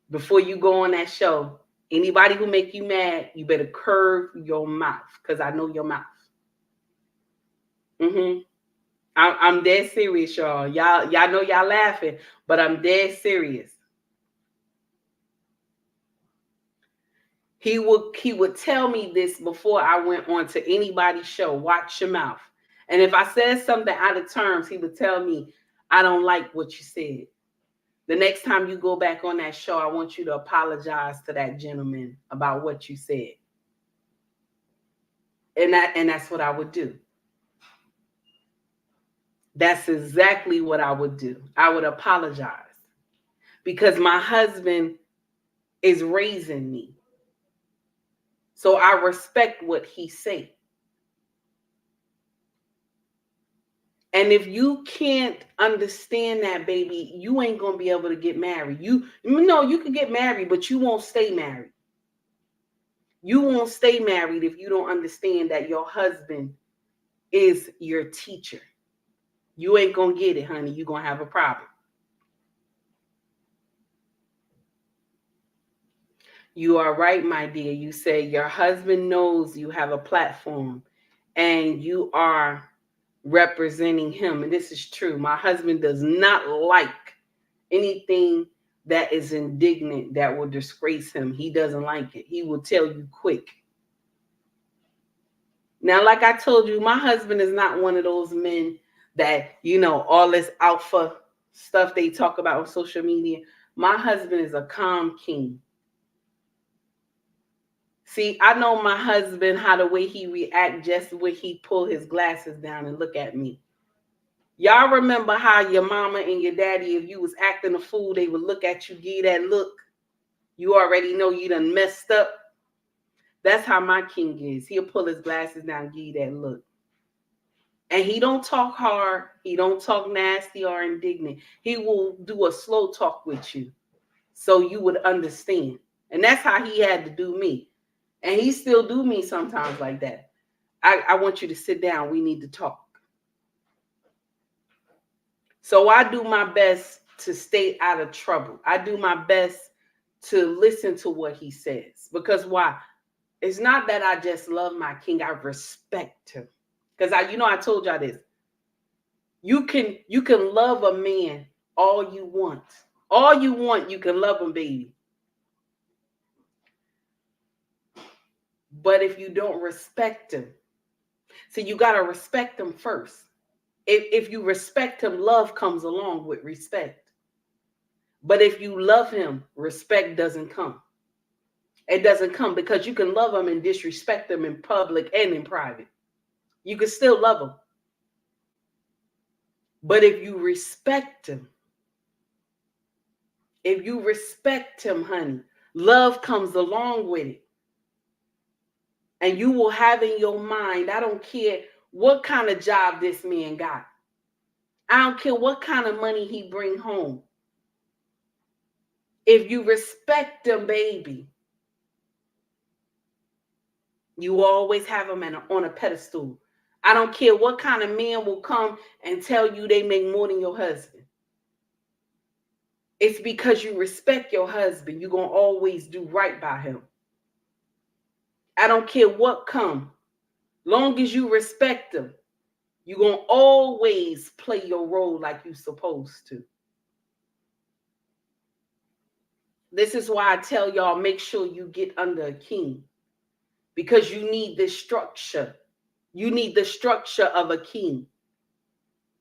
before you go on that show. Anybody who make you mad, you better curve your mouth, because I know your mouth. I'm dead serious, y'all. Y'all know y'all laughing, but I'm dead serious. He would tell me this before I went on to anybody's show. Watch your mouth. And if I said something out of terms, he would tell me, I don't like what you said. The next time you go back on that show, I want you to apologize to that gentleman about what you said. And that's what I would do. That's exactly what I would do. I would apologize because my husband is raising me. So I respect what he said. And if you can't understand that, baby, you ain't going to be able to get married. You can get married, but you won't stay married. You won't stay married if you don't understand that your husband is your teacher. You ain't going to get it, honey. You're going to have a problem. You are right, my dear. You say your husband knows you have a platform and you are representing him. And this is true. My husband does not like anything that is indignant that will disgrace him. He doesn't like it. He will tell you quick. Now, like I told you, my husband is not one of those men that, you know, all this alpha stuff they talk about on social media. My husband is a calm king. See, I know my husband, how the way he react just when he pull his glasses down and look at me. Y'all remember how your mama and your daddy, if you was acting a fool, they would look at you, give you that look. You already know you done messed up. That's how my king is. He'll pull his glasses down and give you that look. And he don't talk hard. He don't talk nasty or indignant. He will do a slow talk with you so you would understand. And that's how he had to do me. And he still do me sometimes like that. I want you to sit down. We need to talk. So I do my best to stay out of trouble. I do my best to listen to what he says. Because why? It's not that I just love my king. I respect him. Because I told y'all this. You can love a man all you want. All you want, you can love him, baby. But if you don't respect him, see, you got to respect him first. If you respect him, love comes along with respect. But if you love him, respect doesn't come. It doesn't come because you can love him and disrespect him in public and in private. You can still love him. But if you respect him, honey, love comes along with it. And you will have in your mind, I don't care what kind of job this man got. I don't care what kind of money he bring home. If you respect him, baby, you always have him on a pedestal. I don't care what kind of man will come and tell you they make more than your husband. It's because you respect your husband. You're going to always do right by him. I don't care what come. Long as you respect him, you're going to always play your role like you're supposed to. This is why I tell y'all, make sure you get under a king. Because you need this structure. You need the structure of a king.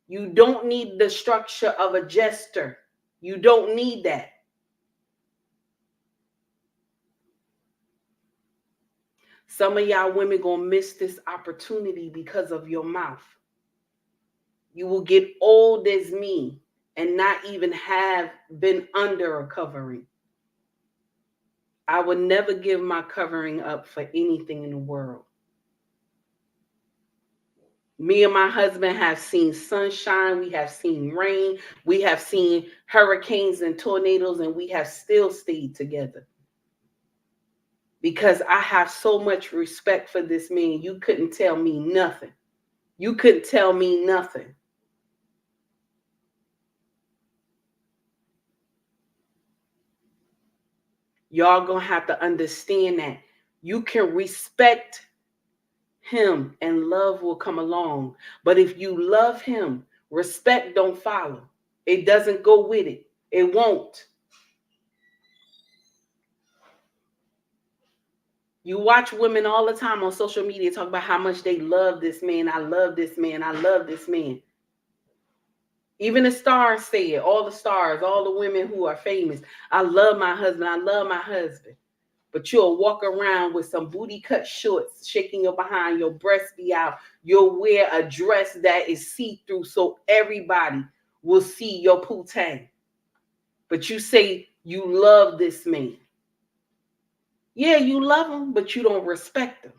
You don't need the structure of a jester. You don't need that. Some of y'all women gonna miss this opportunity because of your mouth. You will get old as me and not even have been under a covering. I would never give my covering up for anything in the world. Me and my husband have seen sunshine. We have seen rain. We have seen hurricanes and tornadoes, and we have still stayed together. Because I have so much respect for this man. You couldn't tell me nothing. You couldn't tell me nothing. Y'all gonna have to understand that. You can respect him and love will come along. But if you love him, respect don't follow. It doesn't go with it. It won't. You watch women all the time on social media talk about how much they love this man. I love this man. I love this man. Even the stars say it. All the stars, all the women who are famous. I love my husband. I love my husband. But you'll walk around with some booty cut shorts, shaking your behind, your breasts be out. You'll wear a dress that is see-through so everybody will see your poo-tang. But you say you love this man. Yeah, you love him, but you don't respect him.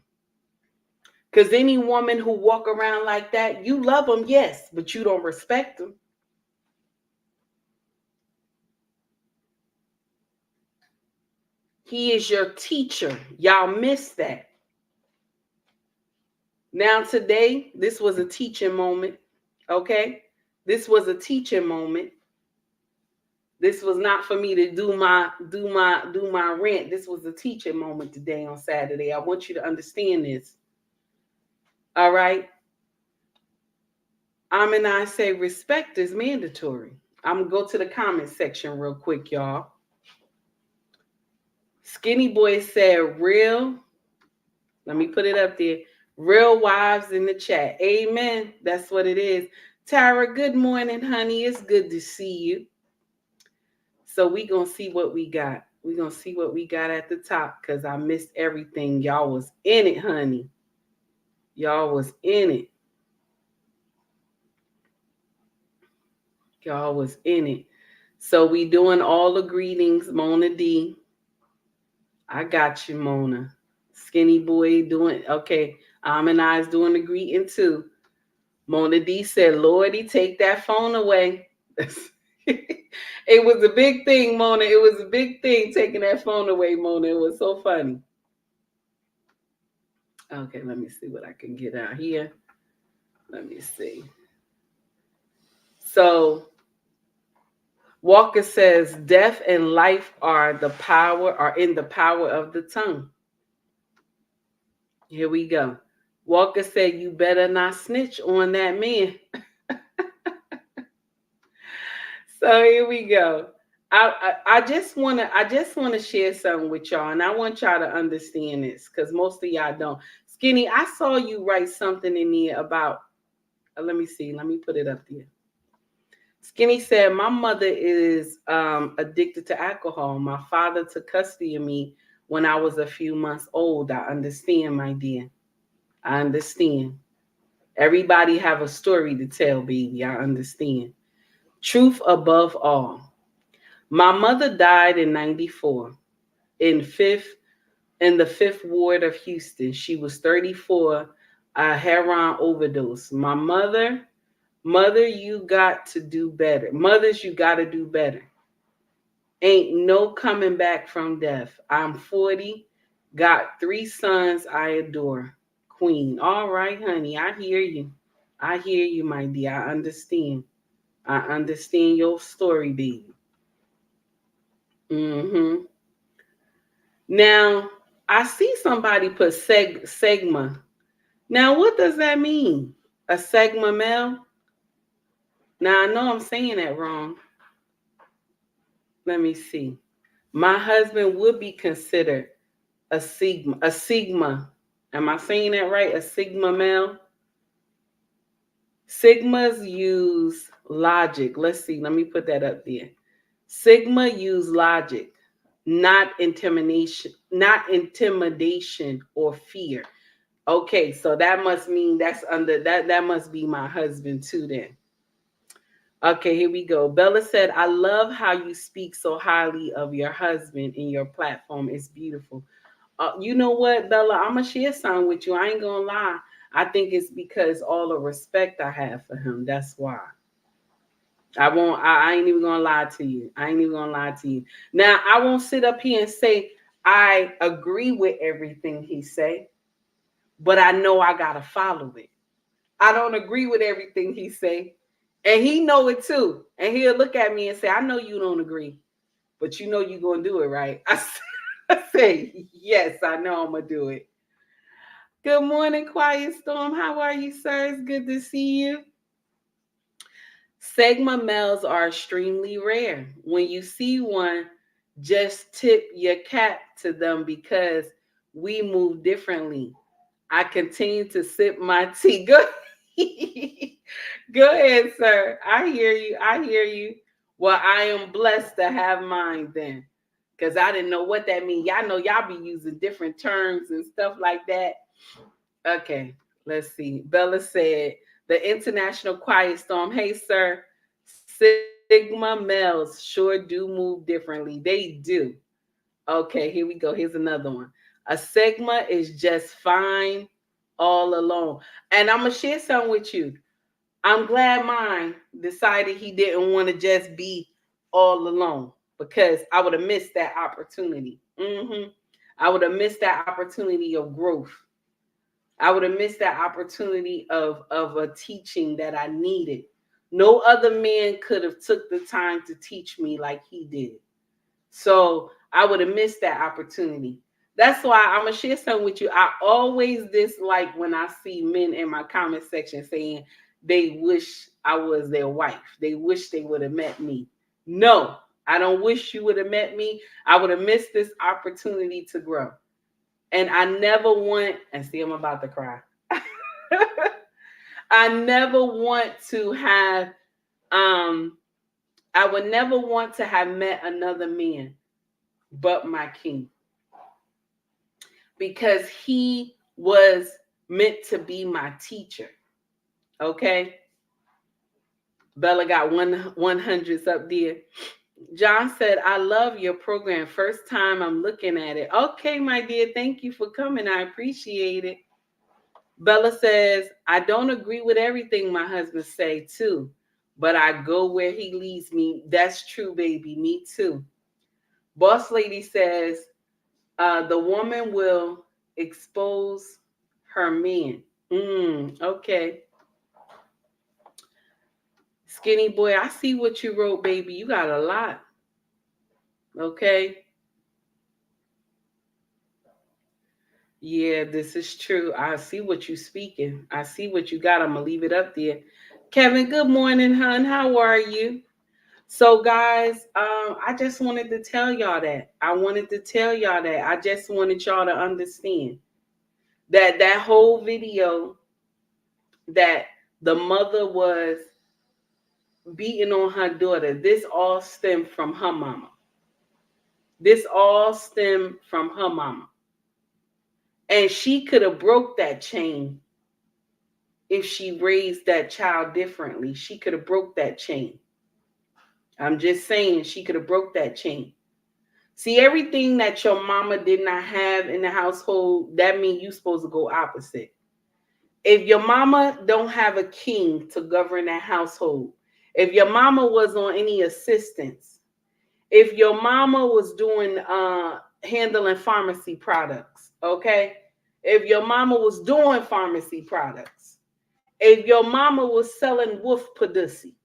Because any woman who walk around like that, you love him, yes, but you don't respect him. He is your teacher. Y'all missed that. Now today, this was a teaching moment. Okay? This was a teaching moment. This was not for me to do my rant. This was a teaching moment today on Saturday. I want you to understand this. All right? And I say respect is mandatory. I'm going to go to the comment section real quick, y'all. Skinny Boy said, real. Let me put it up there. Real wives in the chat. Amen. That's what it is. Tara, good morning, honey. It's good to see you. So we going to see what we got. We're going to see what we got at the top because I missed everything. Y'all was in it, honey. Y'all was in it. Y'all was in it. So we doing all the greetings, Mona D. I got you, Mona. Skinny Boy doing, okay. And I's doing the greeting too. Mona D said, Lordy, take that phone away. It was a big thing, Mona. It was a big thing taking that phone away, Mona. It was so funny. Okay, let me see what I can get out here. Let me see. So Walker says, death and life are in the power of the tongue. Here we go. Walker said, you better not snitch on that man. So here we go. I just want to share something with y'all, and I want y'all to understand this because most of y'all don't. Skinny, I saw you write something in there about. Let me see. Let me put it up there. Skinny said, my mother is addicted to alcohol. My father took custody of me when I was a few months old. I understand, my dear. I understand. Everybody have a story to tell, baby. I understand. Truth above all. My mother died in 94 in the 5th Ward of Houston. She was 34, a heroin overdose. My mother, you got to do better. Mothers, you got to do better. Ain't no coming back from death. I'm 40, got 3 sons I adore. Queen. All right, honey, I hear you. I hear you, my dear. I understand. I understand your story, baby. Now, I see somebody put Sigma. Now, what does that mean? A Sigma male? Now, I know I'm saying that wrong. Let me see. My husband would be considered a Sigma. Am I saying that right? A Sigma male? Sigmas use logic. Let's see. Let me put that up there. Sigma use logic, not intimidation or fear. Okay, so that must mean that's under that. That must be my husband too then. Okay, here we go. Bella said, I love how you speak so highly of your husband in your platform. It's beautiful. You know what, Bella? I'm going to share something with you. I ain't going to lie. I think it's because all the respect I have for him. That's why. I ain't even going to lie to you. I ain't even going to lie to you. Now, I won't sit up here and say I agree with everything he say, but I know I got to follow it. I don't agree with everything he say, and he know it too. And he'll look at me and say, I know you don't agree, but you know you're going to do it, right? I say, yes, I know I'm going to do it. Good morning, Quiet Storm. How are you, sir? It's good to see you. Sigma males are extremely rare. When you see one, just tip your cap to them because we move differently. I continue to sip my tea. Go ahead, sir. I hear you. I hear you. Well, I am blessed to have mine then. Because I didn't know what that means. Y'all know y'all be using different terms and stuff like that. Okay, let's see. Bella said, the International Quiet Storm. Hey, sir. Sigma males sure do move differently. They do. Okay, here we go. Here's another one. A Sigma is just fine all alone. And I'm going to share something with you. I'm glad mine decided he didn't want to just be all alone. because I would have missed that opportunity. I would have missed that opportunity of growth. I would have missed that opportunity of a teaching that I needed. No other man could have took the time to teach me like he did. So I would have missed that opportunity. That's why I'm going to share something with you. I always dislike when I see men in my comment section saying they wish I was their wife. They wish they would have met me. No, I don't wish you would have met me. I would have missed this opportunity to grow. And I never want, and see, I'm about to cry. I never want to have, I would never want to have met another man but my king. Because he was meant to be my teacher. Okay? Bella got 100s up there. John said, I love your program. First time I'm looking at it. Okay, my dear. Thank you for coming. I appreciate it. Bella says, I don't agree with everything my husband say too, but I go where he leads me. That's true, baby. Me too. Boss Lady says, the woman will expose her man. Okay. Skinny boy, I see what you wrote, baby. You got a lot. Okay. Yeah, this is true. I see what you speaking. I see what you got. I'm going to leave it up there. Kevin, good morning, hon. How are you? So, guys, I just wanted to tell y'all that. I just wanted y'all to understand that whole video that the mother was beating on her daughter, this all stemmed from her mama. And she could have broke that chain if she raised that child differently. She could have broke that chain. I'm just saying, she could have broke that chain. See, everything that your mama did not have in the household, that means you're supposed to go opposite. If your mama don't have a king to govern that household, if your mama was on any assistance, if your mama was doing handling pharmacy products, okay? If your mama was doing pharmacy products, if your mama was selling wolf pussy,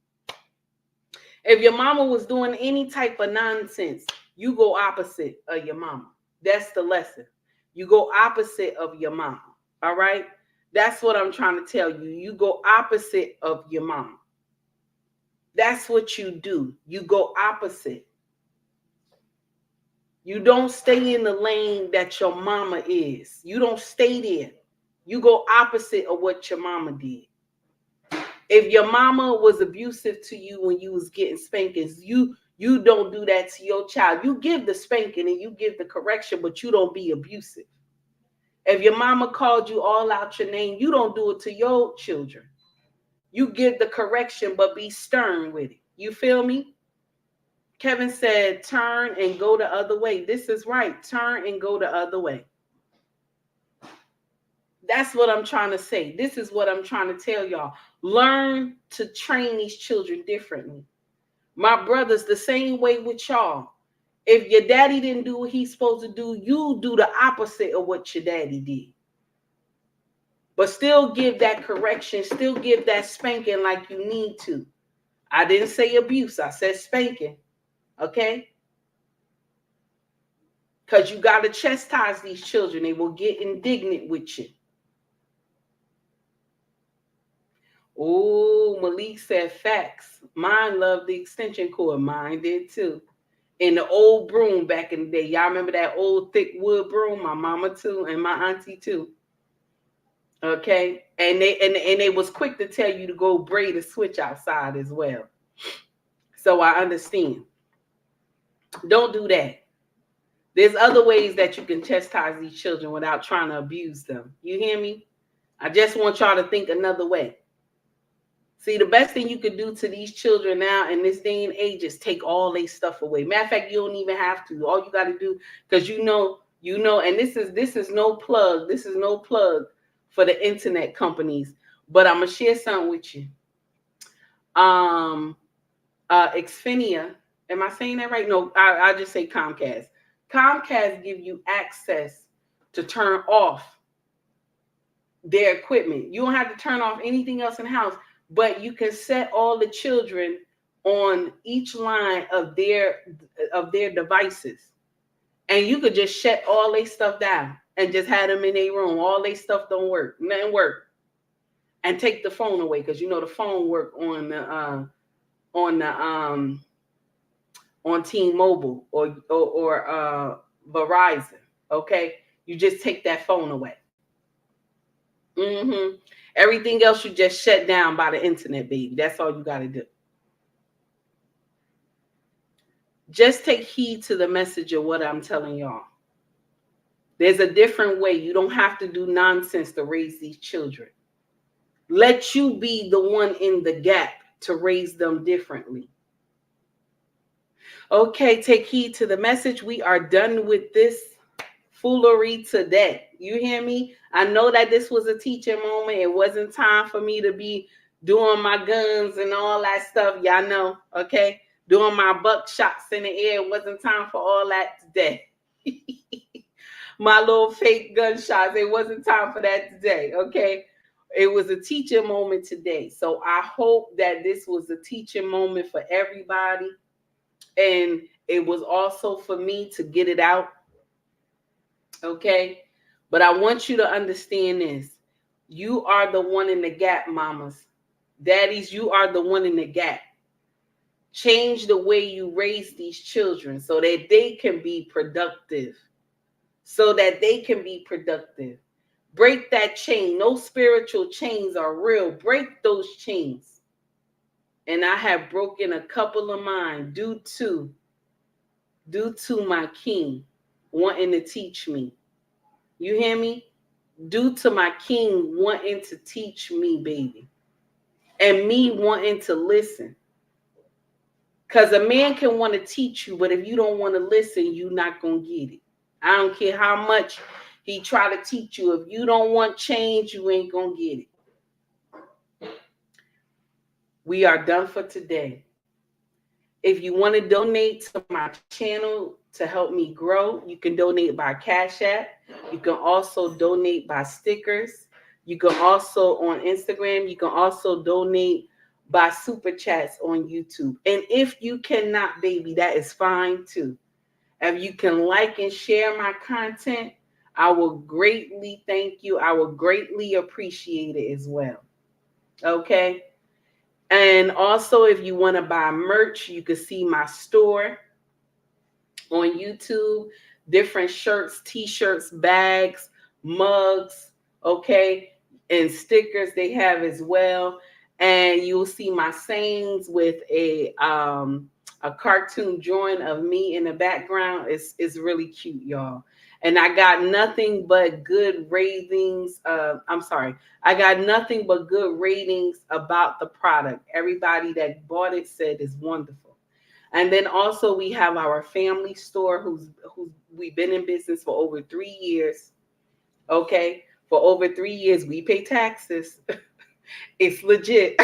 if your mama was doing any type of nonsense, you go opposite of your mama. That's the lesson. You go opposite of your mama. All right? That's what I'm trying to tell you. You go opposite of your mama. That's what you do. You go opposite. You don't stay in the lane that your mama is. You don't stay there. You go opposite of what your mama did. If your mama was abusive to you when you was getting spankings, you don't do that to your child. You give the spanking and you give the correction, but you don't be abusive. If your mama called you all out your name, you don't do it to your children. You give the correction, but be stern with it. You feel me? Kevin said, turn and go the other way. This is right. Turn and go the other way. That's what I'm trying to say. This is what I'm trying to tell y'all. Learn to train these children differently. My brothers, the same way with y'all. If your daddy didn't do what he's supposed to do, you do the opposite of what your daddy did. But still give that correction, still give that spanking like you need to. I didn't say abuse, I said spanking. Okay? Because you got to chastise these children. They will get indignant with you. Oh, Malik said facts. Mine loved the extension cord. Mine did too. In the old broom back in the day. Y'all remember that old thick wood broom? My mama too and my auntie too. Okay? And they was quick to tell you to go braid a switch outside as well. So I understand. Don't do that. There's other ways that you can chastise these children without trying to abuse them. You hear me? I just want y'all to think another way. See, the best thing you could do to these children now in this day and age is take all their stuff away. Matter of fact, you don't even have to. All you got to do, because you know, and this is no plug. This is no plug for the internet companies. But I'm gonna share something with you. Xfinity Am I saying that right? No, I just say Comcast. Comcast give you access to turn off their equipment. You don't have to turn off anything else in the house, but you can set all the children on each line of their devices. And you could just shut all their stuff down and just have them in their room. All their stuff don't work. Nothing work. And take the phone away, because you know the phone work on T-Mobile or Verizon. Okay, you just take that phone away. Everything else you just shut down by the internet, baby. That's all you got to do. Just take heed to the message of what I'm telling y'all. There's a different way. You don't have to do nonsense to raise these children. Let you be the one in the gap to raise them differently. Okay, take heed to the message. We are done with this foolery today. You hear me? I know that this was a teaching moment. It wasn't time for me to be doing my guns and all that stuff. Y'all know, okay? Doing my buck shots in the air. It wasn't time for all that today. My little fake gunshots. It wasn't time for that today, okay? It was a teaching moment today. So I hope that this was a teaching moment for everybody. And it was also for me to get it out. Okay? But I want you to understand this. You are the one in the gap, mamas. Daddies, you are the one in the gap. Change the way you raise these children so that they can be productive. Break that chain. No spiritual chains are real. Break those chains. And I have broken a couple of mine due to my king wanting to teach me. You hear me? Due to my king wanting to teach me, baby. And me wanting to listen. Because a man can want to teach you, but if you don't want to listen, you're not going to get it. I don't care how much he try to teach you. If you don't want change, you ain't going to get it. We are done for today. If you want to donate to my channel to help me grow, you can donate by Cash App. You can also donate by stickers. You can also on Instagram. You can also donate by super chats on YouTube. And if you cannot, baby, that is fine too. If you can like and share my content, I will greatly thank you. I will greatly appreciate it as well. Okay. And also, if you want to buy merch, you can see my store on YouTube. Different shirts, t-shirts, bags, mugs, okay, and stickers they have as well. And you'll see my sayings with a cartoon drawing of me in the background. It's really cute, y'all. And I got nothing but good ratings. I got nothing but good ratings about the product. Everybody that bought it said it's wonderful. And then also we have our family store who's we've been in business for over 3 years. Okay, for over 3 years we pay taxes. It's legit.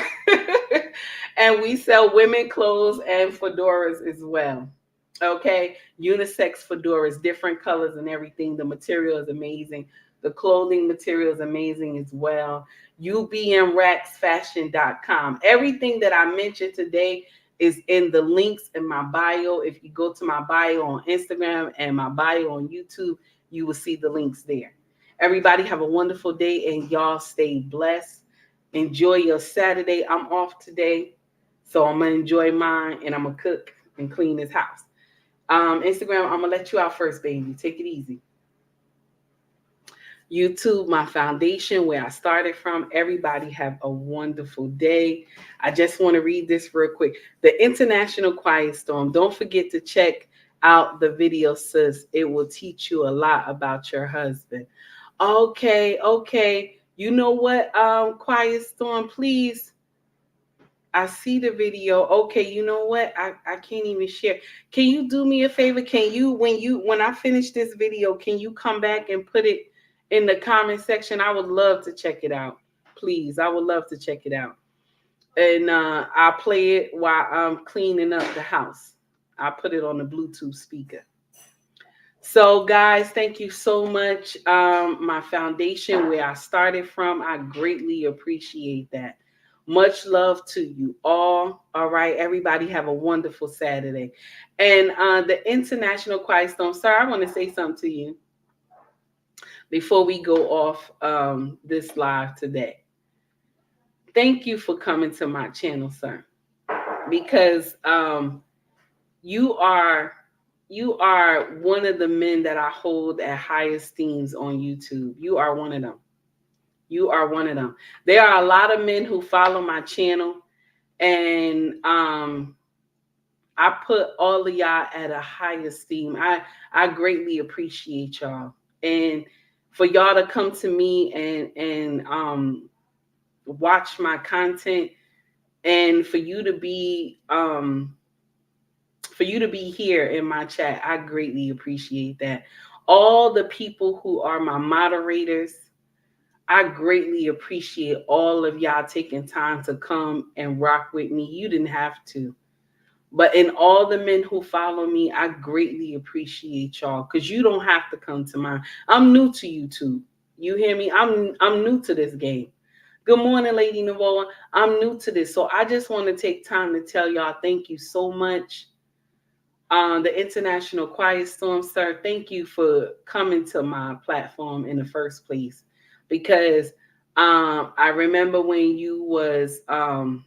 And we sell women clothes and fedoras as well. Okay, unisex fedoras, different colors and everything. The material is amazing. The clothing material is amazing as well. ubmracksfashion.com. Everything that I mentioned today is in the links in my bio. If you go to my bio on Instagram and my bio on YouTube, you will see the links there. Everybody have a wonderful day and y'all stay blessed. Enjoy your Saturday. I'm off today, so I'm going to enjoy mine and I'm going to cook and clean this house. Instagram, I'm going to let you out first, baby. Take it easy. YouTube, my foundation, where I started from. Everybody have a wonderful day. I just want to read this real quick. The International Quiet Storm. Don't forget to check out the video, sis. It will teach you a lot about your husband. Okay. You know what, Quiet Storm, please. I see the video. Okay, you know what? I can't even share. Can you do me a favor? Can you, when I finish this video, can you come back and put it in the comment section? I would love to check it out. Please, I would love to check it out. And I'll play it while I'm cleaning up the house. I put it on the Bluetooth speaker. So guys, thank you so much. My foundation, where I started from, I greatly appreciate that. Much love to you all. All right, everybody have a wonderful Saturday. And the International Quiet Storm, sir, I want to say something to you before we go off this live today. Thank you for coming to my channel, sir, because you are one of the men that I hold at high esteem on YouTube. You are one of them. You are one of them. There are a lot of men who follow my channel, and I put all of y'all at a high esteem. I greatly appreciate y'all, and for y'all to come to me and watch my content, and for you to be here in my chat, I greatly appreciate that. All the people who are my moderators, I greatly appreciate all of y'all taking time to come and rock with me. You didn't have to. But in all the men who follow me, I greatly appreciate y'all, because you don't have to come to mine. I'm new to YouTube. You hear me? I'm new to this game. Good morning, Lady Navoa. I'm new to this. So I just want to take time to tell y'all thank you so much. The International Quiet Storm, sir, thank you for coming to my platform in the first place, because I remember when you was on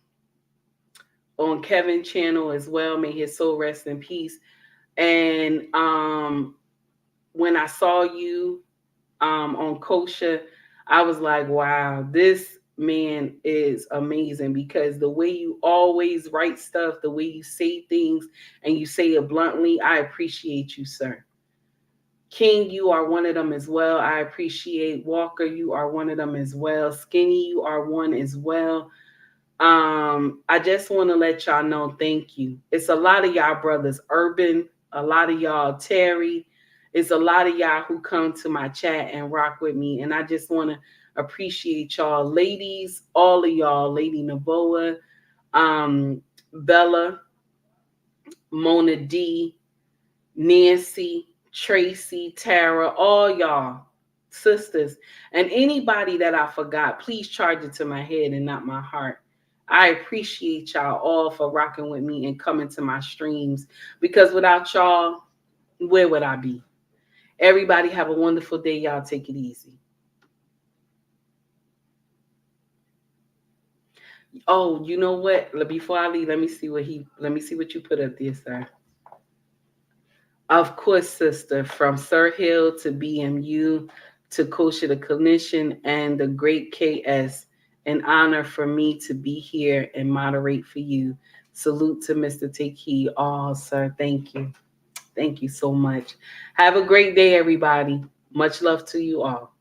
Kevin's channel as well, may his soul rest in peace. And when I saw you on Kosher, I was like, wow, this man is amazing, because the way you always write stuff, the way you say things, and you say it bluntly, I appreciate you, sir. King, you are one of them as well. I appreciate Walker. You are one of them as well. Skinny, you are one as well. I just want to let y'all know, thank you. It's a lot of y'all brothers, Urban, a lot of y'all, Terry. It's a lot of y'all who come to my chat and rock with me. And I just want to appreciate y'all, ladies, all of y'all, Lady Navoa, Bella, Mona D, Nancy, Tracy, Tara, all y'all, sisters, and anybody that I forgot, please charge it to my head and not my heart. I appreciate y'all all for rocking with me and coming to my streams, because without y'all, where would I be? Everybody have a wonderful day. Y'all take it easy. Oh, you know what? Before I leave, let me see what you put up there, sir. Of course, sister, from Sir Hill to BMU to Kosher the Clinician and the great KS, an honor for me to be here and moderate for you. Salute to Mr. Take Heed. Oh, sir, thank you. Thank you so much. Have a great day, everybody. Much love to you all.